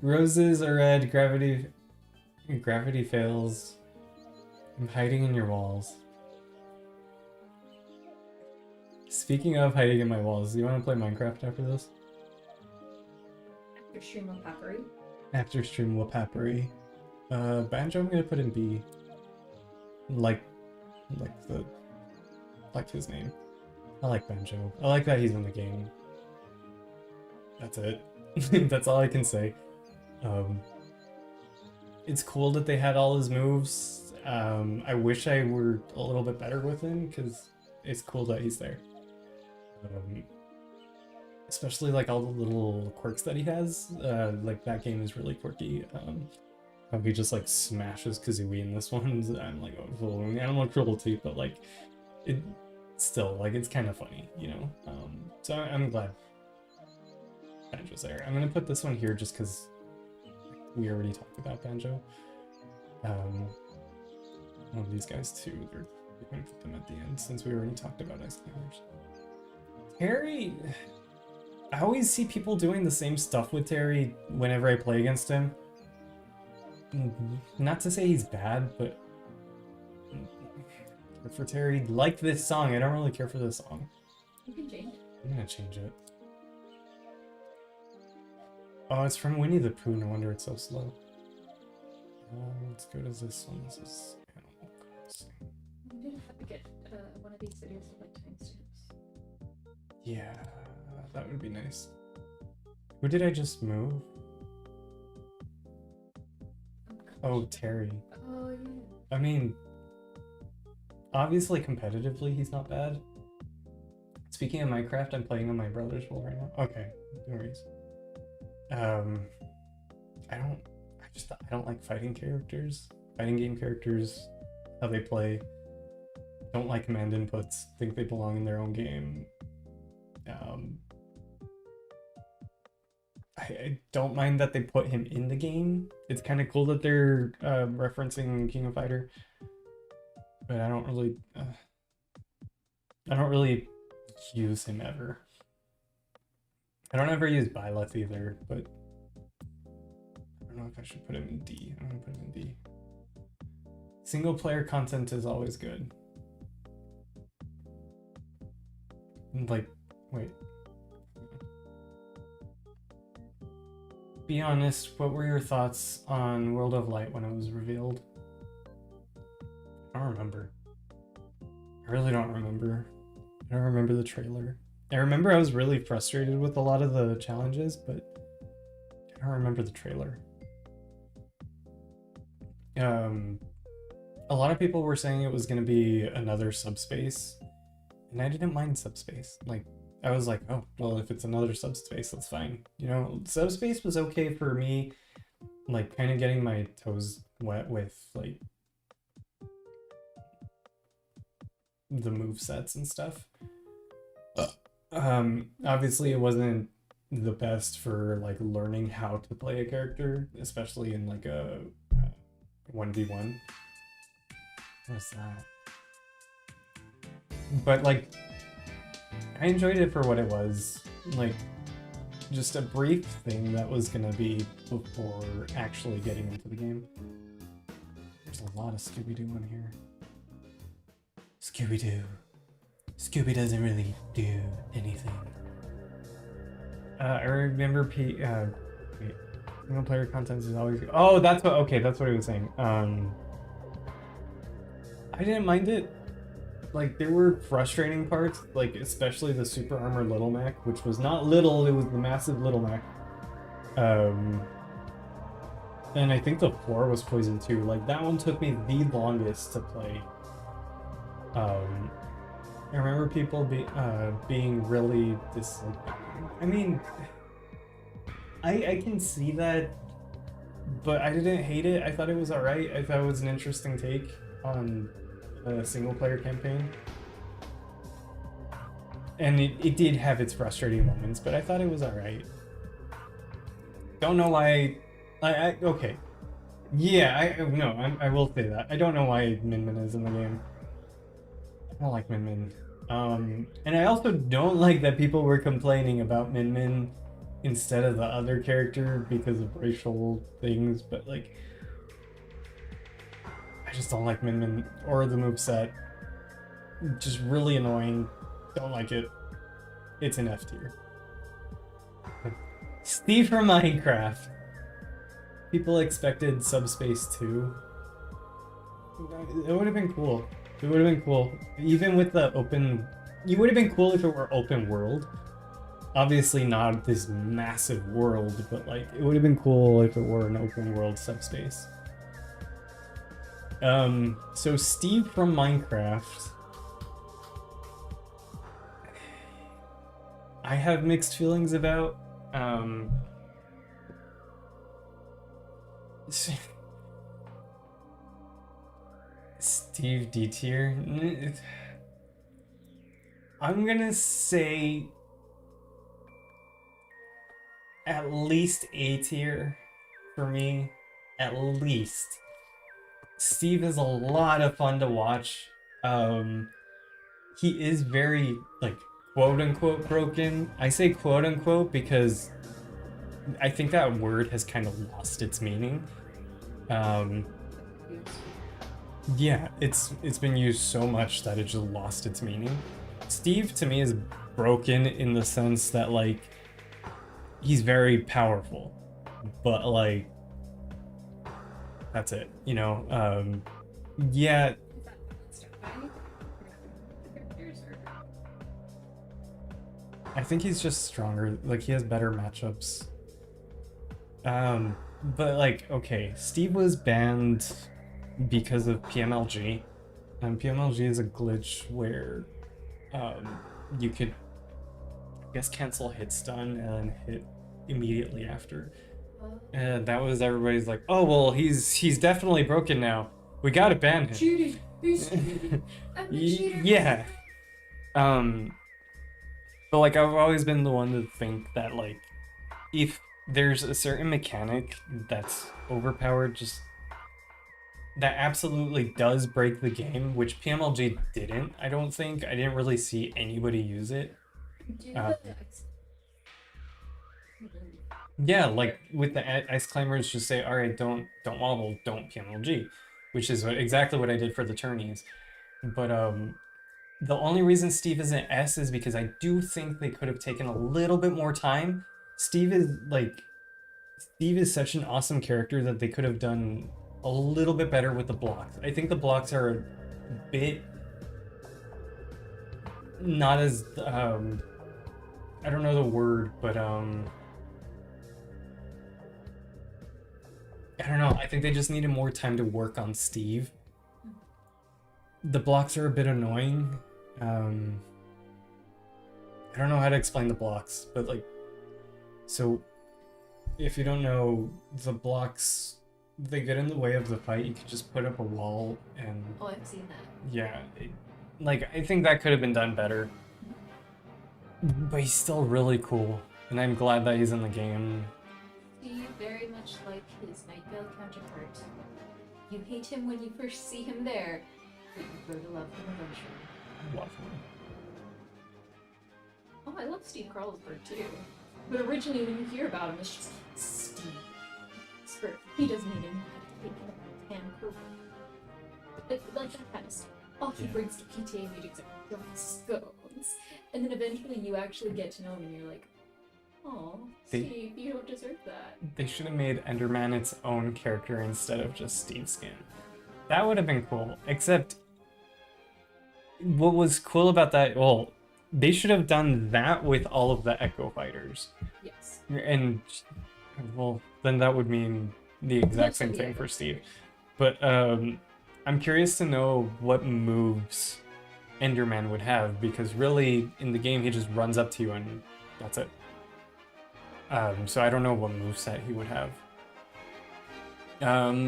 Roses are red, gravity fails. I'm hiding in your walls. Speaking of hiding in my walls, do you want to play Minecraft after this? After stream of Papery. After stream Wapapery. Banjo I'm gonna put in B. Like his name. I like Banjo. I like that he's in the game. That's it. That's all I can say. It's cool that they had all his moves. I wish I were a little bit better with him, because it's cool that he's there. Especially like all the little quirks that he has. Like that game is really quirky. How he just like smashes Kazooie in this one. I'm like, oh, animal cruelty, but like, it still, like, it's kind of funny, you know? So I'm glad Banjo's there. I'm gonna put this one here just because we already talked about Banjo. One of these guys too, we're gonna put them at the end since we already talked about Ice Climbers. Terry, I always see people doing the same stuff with Terry whenever I play against him. Not to say he's bad, but for Terry, like this song, I don't really care for this song. You can change it. I'm gonna change it. Oh, it's from Winnie the Pooh, no wonder it's so slow. Let's go to this one. This is Animal Crossing. We did have to get one of these videos with like timestamps. Yeah, that would be nice. Who did I just move? Oh, Terry. Oh, yeah. I mean, obviously competitively he's not bad. Speaking of Minecraft, I'm playing on my brother's world right now. Okay, no worries. I don't like fighting characters. Fighting game characters, how they play. Don't like command inputs. Think they belong in their own game. I don't mind that they put him in the game. It's kind of cool that they're referencing King of Fighter, but I don't really use him ever. I don't ever use Byleth either, but I don't know if I should put him in D. I'm gonna put him in D. Single player content is always good. Like, wait. Be honest, what were your thoughts on World of Light when it was revealed? I don't remember. I really don't remember. I don't remember the trailer. I remember I was really frustrated with a lot of the challenges, but I don't remember the trailer. A lot of people were saying it was going to be another Subspace, and I didn't mind Subspace. Like, I was like, oh, well, if it's another Subspace, that's fine. You know, Subspace was okay for me, like, kind of getting my toes wet with, like, the movesets and stuff. Obviously it wasn't the best for like learning how to play a character, especially in like a 1v1. What's that? But like, I enjoyed it for what it was. Like, just a brief thing that was gonna be before actually getting into the game. There's a lot of Scooby-Doo in here. Scooby-Doo. Scooby doesn't really do anything. I remember wait, single player content is always good. Oh, that's what, okay, that's what he was saying. I didn't mind it. Like, there were frustrating parts, like especially the Super Armor Little Mac, which was not little, it was the massive Little Mac. And I think the floor was Poison too. Like, that one took me the longest to play. I remember people being really I mean, I can see that, but I didn't hate it. I thought it was alright. I thought it was an interesting take on a single player campaign. And it did have its frustrating moments, but I thought it was alright. Don't know why Okay. Yeah, no, I will say that. I don't know why Min Min is in the game. I don't like Min Min. And I also don't like that people were complaining about Min Min instead of the other character because of racial things, but like, I just don't like Min Min or the moveset. Just really annoying. Don't like it. It's an F tier. Steve from Minecraft. People expected Subspace 2. It would have been cool. It would have been cool. Even with the open... It would have been cool if it were open world. Obviously not this massive world, but like, it would have been cool if it were an open world Subspace. So Steve from Minecraft... I have mixed feelings about. Steve D tier. I'm gonna say at least A tier for me. At least. Steve is a lot of fun to watch. He is very like quote unquote broken. I say quote unquote because I think that word has kind of lost its meaning. Yeah, it's been used so much that it just lost its meaning. Steve to me is broken in the sense that like he's very powerful, but like that's it, you know. Yeah. I think he's just stronger. Like he has better matchups. But like, okay, Steve was banned because of PMLG. And PMLG is a glitch where you could, I guess, cancel hit stun and then hit immediately after. And that was everybody's like, oh well, he's definitely broken now. We gotta ban him. Cheating. He's cheating. I'm a cheater. Yeah. But like I've always been the one to think that like if there's a certain mechanic that's overpowered, just that absolutely does break the game, which PMLG didn't, I don't think. I didn't really see anybody use it. Yeah, like with the ice climbers, just say, all right, don't wobble, don't PMLG, which is exactly what I did for the tourneys. But the only reason Steve isn't S is because I do think they could have taken a little bit more time. Steve is such an awesome character that they could have done a little bit better with the blocks. I think the blocks are a bit not as I don't know the word, but I don't know. I think they just needed more time to work on Steve. The blocks are a bit annoying. I don't know how to explain the blocks, but like, so if you don't know, the blocks, they get in the way of the fight. You could just put up a wall and... Oh, I've seen that. Yeah, like, I think that could have been done better. But he's still really cool, and I'm glad that he's in the game. Steve, very much like his Night Vale counterpart. You hate him when you first see him there, but you grow to love him eventually. I love him. Oh, I love Steve Carlsberg too. But originally when you hear about him, it's just Steve. Spurt. He doesn't even take a hand proof. Like that kind of stuff. All he brings to PTA meetings are scones. And then eventually you actually get to know him and you're like, oh, Steve, you don't deserve that. They should have made Enderman its own character instead of just Steve Skin. That would have been cool. Except, what was cool about that, well, they should have done that with all of the Echo Fighters. Yes. And, well, then that would mean the exact same thing for Steve. But I'm curious to know what moves Enderman would have, because really, in the game, he just runs up to you and that's it. So I don't know what moveset he would have.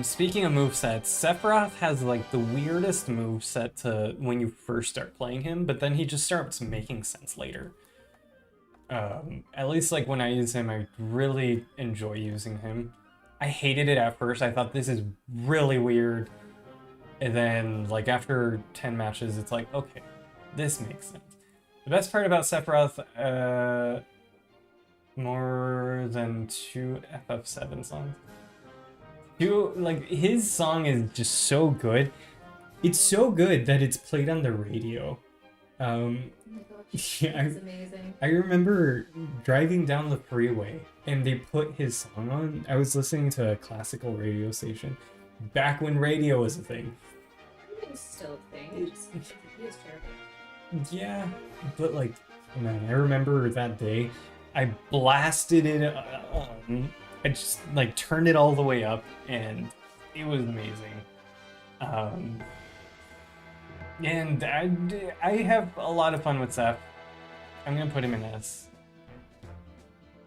Speaking of movesets, Sephiroth has like the weirdest moveset to when you first start playing him, but then he just starts making sense later. At least like when I use him, I really enjoy using him. I hated it at first. I thought this is really weird. And then, like, after 10 matches, it's like, okay, this makes sense. The best part about Sephiroth, more than 2 FF7 songs. Like, his song is just so good. It's so good that it's played on the radio. Oh my gosh, Yeah, that's amazing. I remember driving down the freeway and they put his song on. I was listening to a classical radio station back when radio was a thing. It's still a thing. It just he is terrible. Yeah, but like, man, I remember that day. I blasted it. I just like turned it all the way up, and it was amazing. And I have a lot of fun with Zeph. I'm gonna put him in S.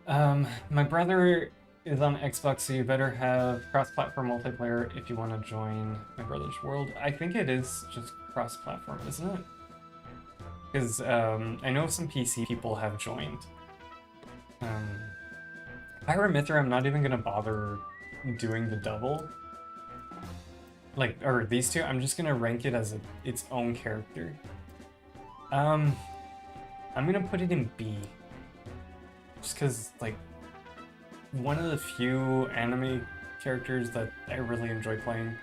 My brother is on Xbox, so you better have cross-platform multiplayer if you want to join my brother's world. I think it is just cross-platform, isn't it? Because I know some PC people have joined. Pyra Mithra, I'm not even gonna bother doing the double. Like, or these two, I'm just gonna rank it as its own character. I'm gonna put it in B. Just cause, like, one of the few anime characters that I really enjoy playing.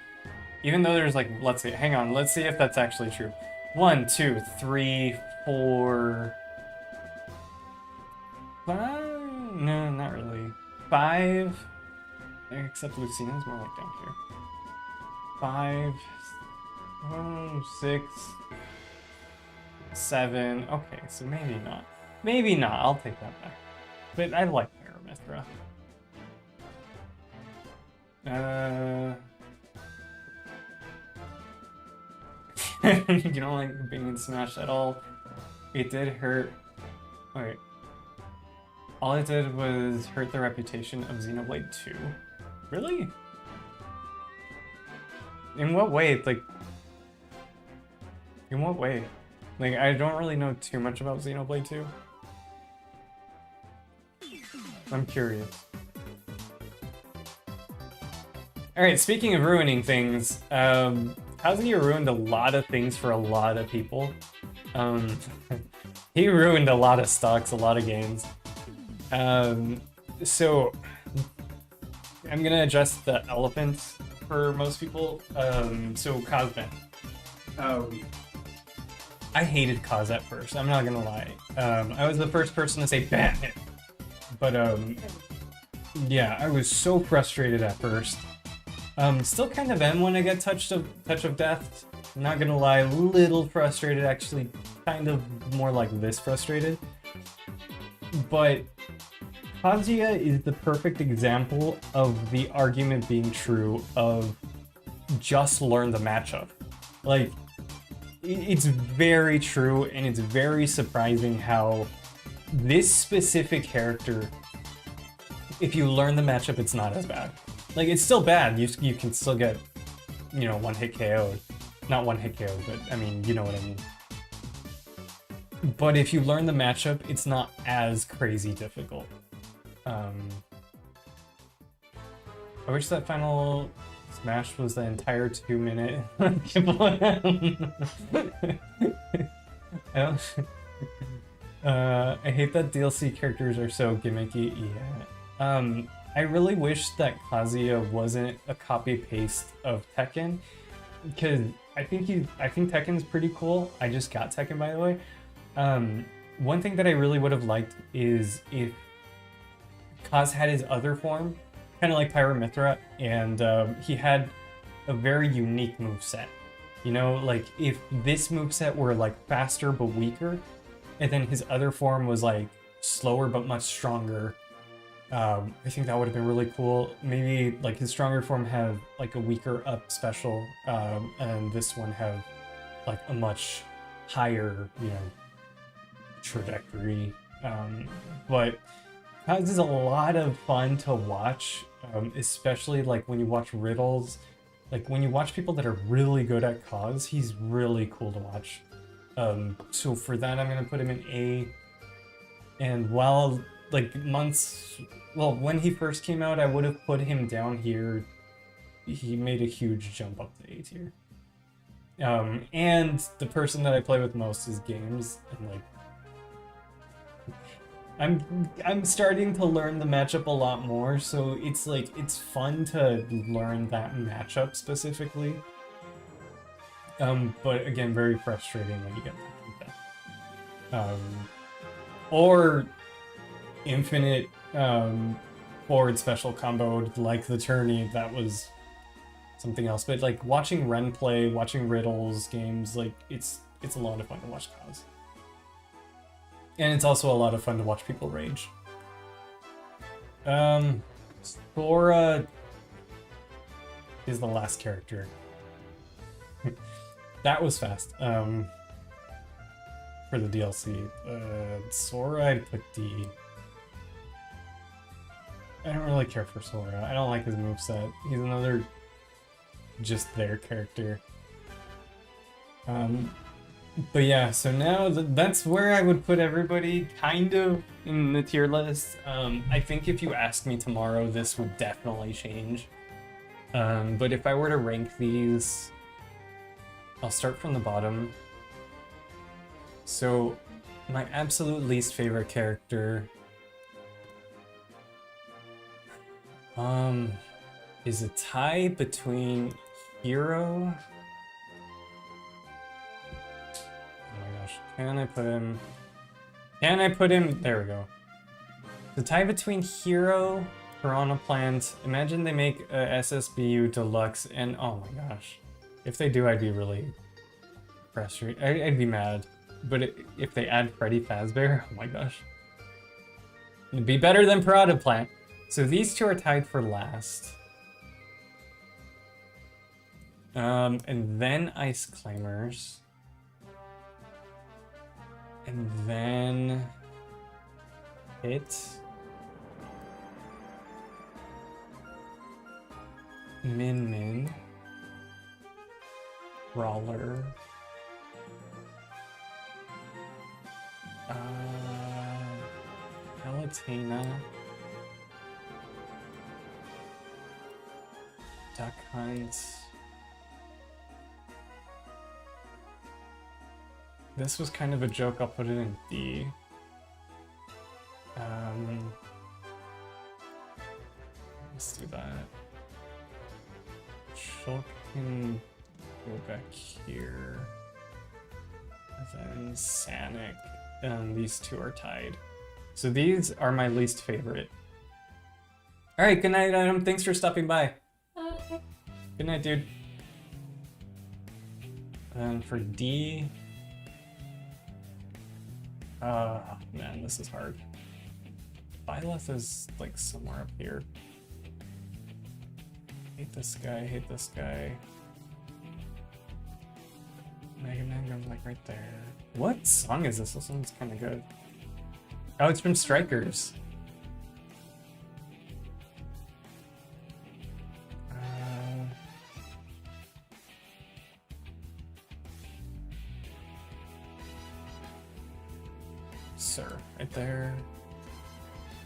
Even though there's like, let's see, hang on, let's see if that's actually true. 1, 2, 3, 4, 5? No, not really. 5, except Lucina's more like down here. 5, 6, 7. Okay, so maybe not. Maybe not. I'll take that back. But I like Pyra Mithra. You don't like being in Smash at all? It did hurt. Wait. All it did was hurt the reputation of Xenoblade 2. Really? In what way? Like, in what way? Like, I don't really know too much about Xenoblade 2. I'm curious. Alright, speaking of ruining things, Kazuya ruined a lot of things for a lot of people. He ruined a lot of stocks, a lot of games. So, I'm gonna address the elephants for most people. So Cosmet. I hated Cos at first, I'm not gonna lie. I was the first person to say ban it. But yeah, I was so frustrated at first. Still kind of am when I get touch of death. I'm not gonna lie, a little frustrated, actually kind of more like this frustrated. But Kazuya is the perfect example of the argument being true of just learn the matchup. Like, it's very true, and it's very surprising how this specific character, if you learn the matchup, it's not as bad. Like, it's still bad. You can still get, you know, one-hit KO'd. Not one-hit KO'd, but, I mean, you know what I mean. But if you learn the matchup, it's not as crazy difficult. I wish that final Smash was the entire 2-minute. I hate that DLC characters are so gimmicky. Yeah. I really wish that Kazuya wasn't a copy-paste of Tekken, because I think Tekken's pretty cool. I just got Tekken, by the way. One thing that I really would have liked is if Kaz had his other form, kind of like Pyra Mithra, and he had a very unique moveset. You know, like if this moveset were like faster but weaker, and then his other form was like slower but much stronger, I think that would have been really cool. Maybe like his stronger form have like a weaker up special, and this one have like a much higher, you know, trajectory. But Kaz is a lot of fun to watch, especially like when you watch riddles. Like when you watch people that are really good at Kaz, he's really cool to watch. So for that, I'm gonna put him in A. And while like months, well, when he first came out, I would have put him down here. He made a huge jump up to A tier. And the person that I play with most is games, and like I'm starting to learn the matchup a lot more, so it's like it's fun to learn that matchup specifically. But again, very frustrating when you get like that. Or infinite forward special comboed like the tourney, that was something else. But like watching Ren play, watching Riddles games, like it's a lot of fun to watch Kaz. And it's also a lot of fun to watch people rage. Sora is the last character. That was fast. For the DLC. Sora, I'd put D. I don't really care for Sora. I don't like his moveset. He's another just their character. But yeah, so now that's where I would put everybody kind of in the tier list. I think if you ask me tomorrow, this would definitely change. But if I were to rank these, I'll start from the bottom. So my absolute least favorite character is a tie between Hero. Can I put him? Can I put him? There we go. The tie between Hero, Piranha Plant. Imagine they make a SSBU Deluxe, and oh my gosh, if they do, I'd be really frustrated. I'd be mad. But if they add Freddy Fazbear, oh my gosh, it'd be better than Piranha Plant. So these two are tied for last. And then Ice Climbers. And then Hit, Min, Brawler, Palutena, Duck Hunt. This was kind of a joke, I'll put it in D. Let's do that. Shulk can go back here. And then Sanic. And these two are tied. So these are my least favorite. Alright, good night, Adam. Thanks for stopping by. Good night, dude. And for D... man, this is hard. Byleth is like somewhere up here. Hate this guy, hate this guy. Mega Man goes like right there. What song is this? This one's kind of good. Oh, it's from Strikers. Sir, right there.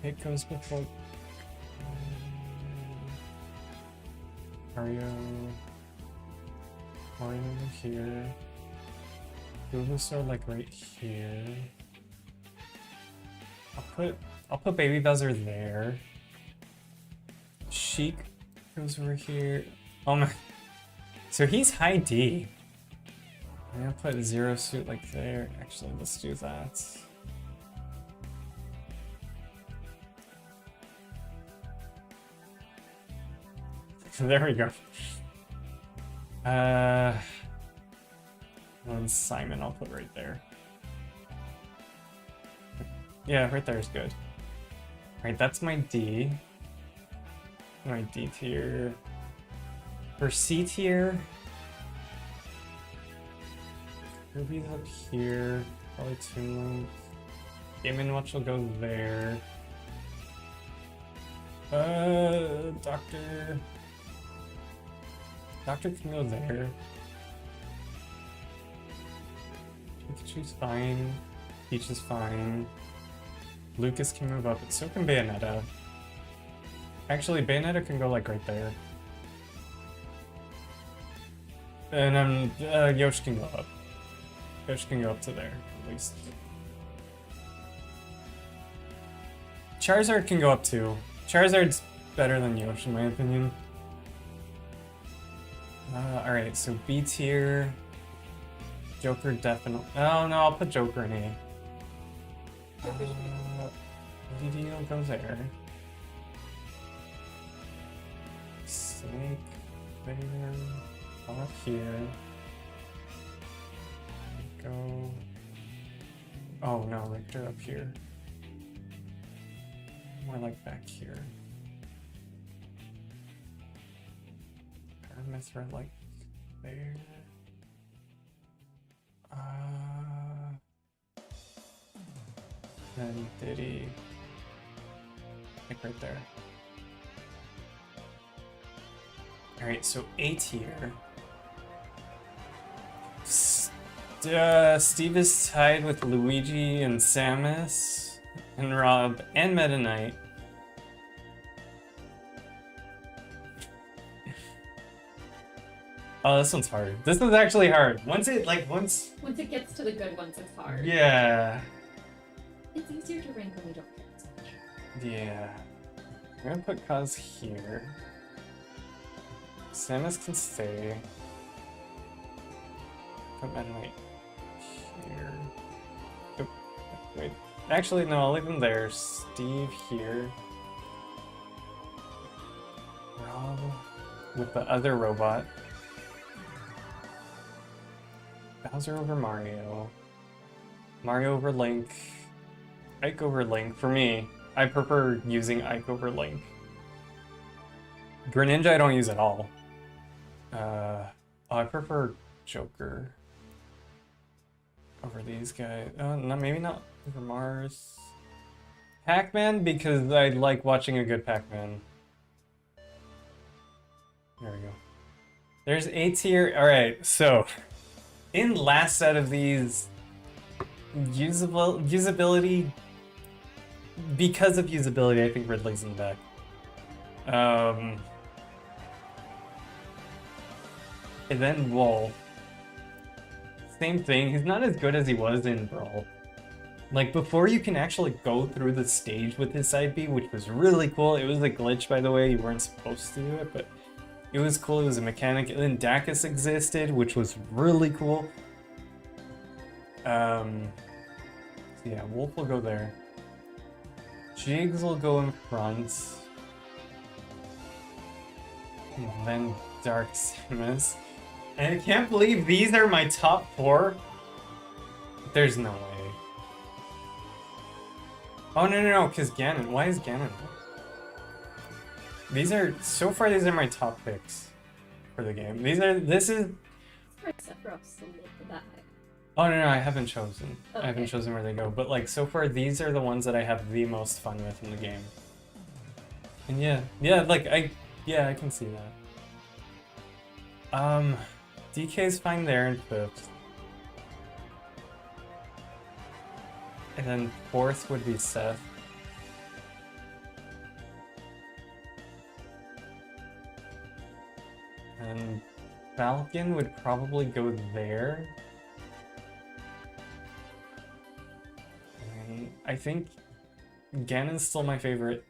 It goes before. Mario over here. Bulbasaur like right here. I'll put Baby Bowser there. Sheik goes over here. Oh my. So he's high D. I'm gonna put Zero Suit like there. Actually, let's do that. There we go. And Simon I'll put right there. Yeah, right there is good. Alright, that's my D. My D tier. For C tier, Ruby's up here. Probably Toon Link. Game & Watch will go there. Doctor can go there. Pikachu's fine. Peach is fine. Lucas can move up, so can Bayonetta. Actually, Bayonetta can go like right there. And Yoshi can go up. Yoshi can go up to there, at least. Charizard can go up too. Charizard's better than Yoshi, in my opinion. Alright, so B tier. Joker definitely. Oh no, I'll put Joker in A. DDO goes there. Snake there. All up here. Go. Oh no, Richter up here. More like back here. Parameter like there. Then Diddy. Like right there. Alright, so A tier. Steve is tied with Luigi and Samus and Rob and Meta Knight. Oh, this one's hard. This is actually hard. Once it gets to the good ones, it's hard. Yeah. It's easier to rank when we don't care as much. Yeah. I'm gonna put Kaz here. Samus can stay. Put Meta Knight here. Oh, wait. Actually, no, I'll leave him there. Steve here. Rob with the other robot. Bowser over Mario. Mario over Link. Ike over Link. For me, I prefer using Ike over Link. Greninja I don't use at all. I prefer Joker over these guys. No, maybe not over Mars. Pac-Man, because I like watching a good Pac-Man. There we go. There's A tier. Alright, so in last set of these, usability, because of usability, I think Ridley's in the back. And then Wolf. Same thing, he's not as good as he was in Brawl. Like, before you can actually go through the stage with his side B, which was really cool. It was a glitch, by the way, you weren't supposed to do it, but it was cool, it was a mechanic. And then Dacus existed, which was really cool. So yeah, Wolf will go there. Jigs will go in front. And then Dark Samus. And I can't believe these are my top 4. There's no way. Oh, no, because Ganon. Why is Ganon? These are, so far, these are my top picks for the game. This is... Sephiroth's a little bit that high. Oh, no, I haven't chosen. Okay. I haven't chosen where they go. But, like, so far, these are the ones that I have the most fun with in the game. And yeah, like, I can see that. DK's fine there in 5th. And then 4th would be Seth. And Falcon would probably go there. And I think Ganon's still my favorite.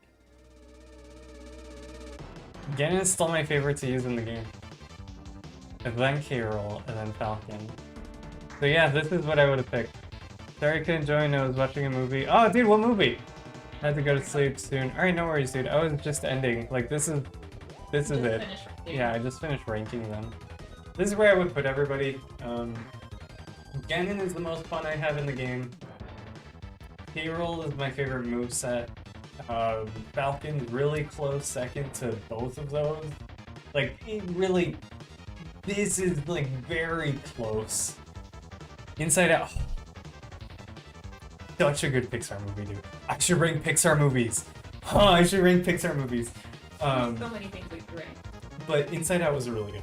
Ganon is still my favorite to use in the game. And then K-Roll, and then Falcon. So yeah, this is what I would have picked. Sorry I couldn't join, I was watching a movie. Oh, dude, what movie? I had to go to sleep soon. Alright, no worries, dude. I was just ending. Like, this is it. Yeah, I just finished ranking them. This is where I would put everybody. Ganon is the most fun I have in the game. K-Roll is my favorite moveset. Falcon, really close second to both of those. Like, it really... This is, like, very close. Inside Out. Such a good Pixar movie, dude. I should rank Pixar movies. Huh, I should rank Pixar movies. So many things we could rank. But Inside Out was really good.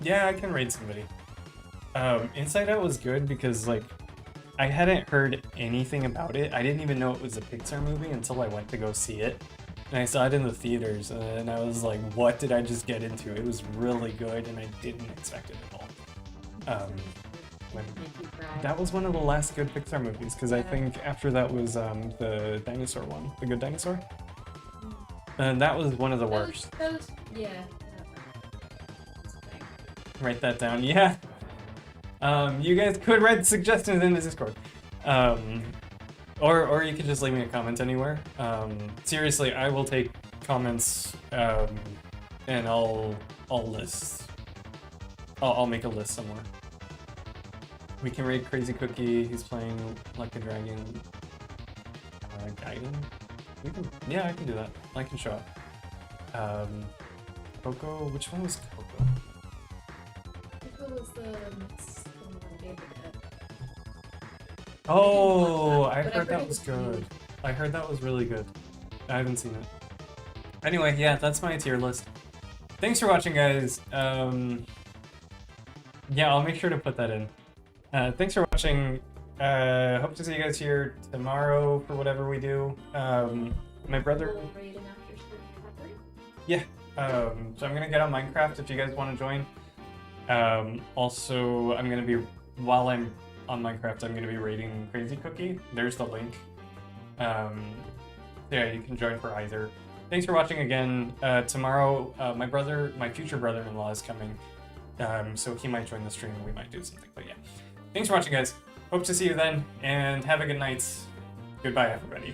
Yeah, I can rate somebody. Inside Out was good because, like, I hadn't heard anything about it. I didn't even know it was a Pixar movie until I went to go see it. And I saw it in the theaters, and I was like, what did I just get into? It was really good, and I didn't expect it at all. That was one of the last good Pixar movies, because I think after that was the dinosaur one, The Good Dinosaur. And that was one of the worst. Yeah. Write that down, yeah. You guys could write suggestions in the Discord. Or you could just leave me a comment anywhere. Seriously, I will take comments, and I'll list. I'll make a list somewhere. We can rate Crazy Cookie. He's playing like a dragon. Gaiden? We can. Yeah, I can do that. I can show up. Coco. Which one was Coco? Coco was the one David had. Oh, I heard that was good. I heard that was really good. I haven't seen it. Anyway, yeah, that's my tier list. Thanks for watching, guys. Yeah, I'll make sure to put that in. Thanks for watching. Hope to see you guys here tomorrow for whatever we do. My brother. Yeah. So I'm gonna get on Minecraft if you guys want to join. Also, I'm gonna be while I'm on Minecraft, I'm gonna be raiding Crazy Cookie. There's the link. Yeah, you can join for either. Thanks for watching again. Tomorrow, my future brother-in-law is coming. So he might join the stream and we might do something. But yeah, thanks for watching, guys. Hope to see you then, and have a good night. Goodbye, everybody.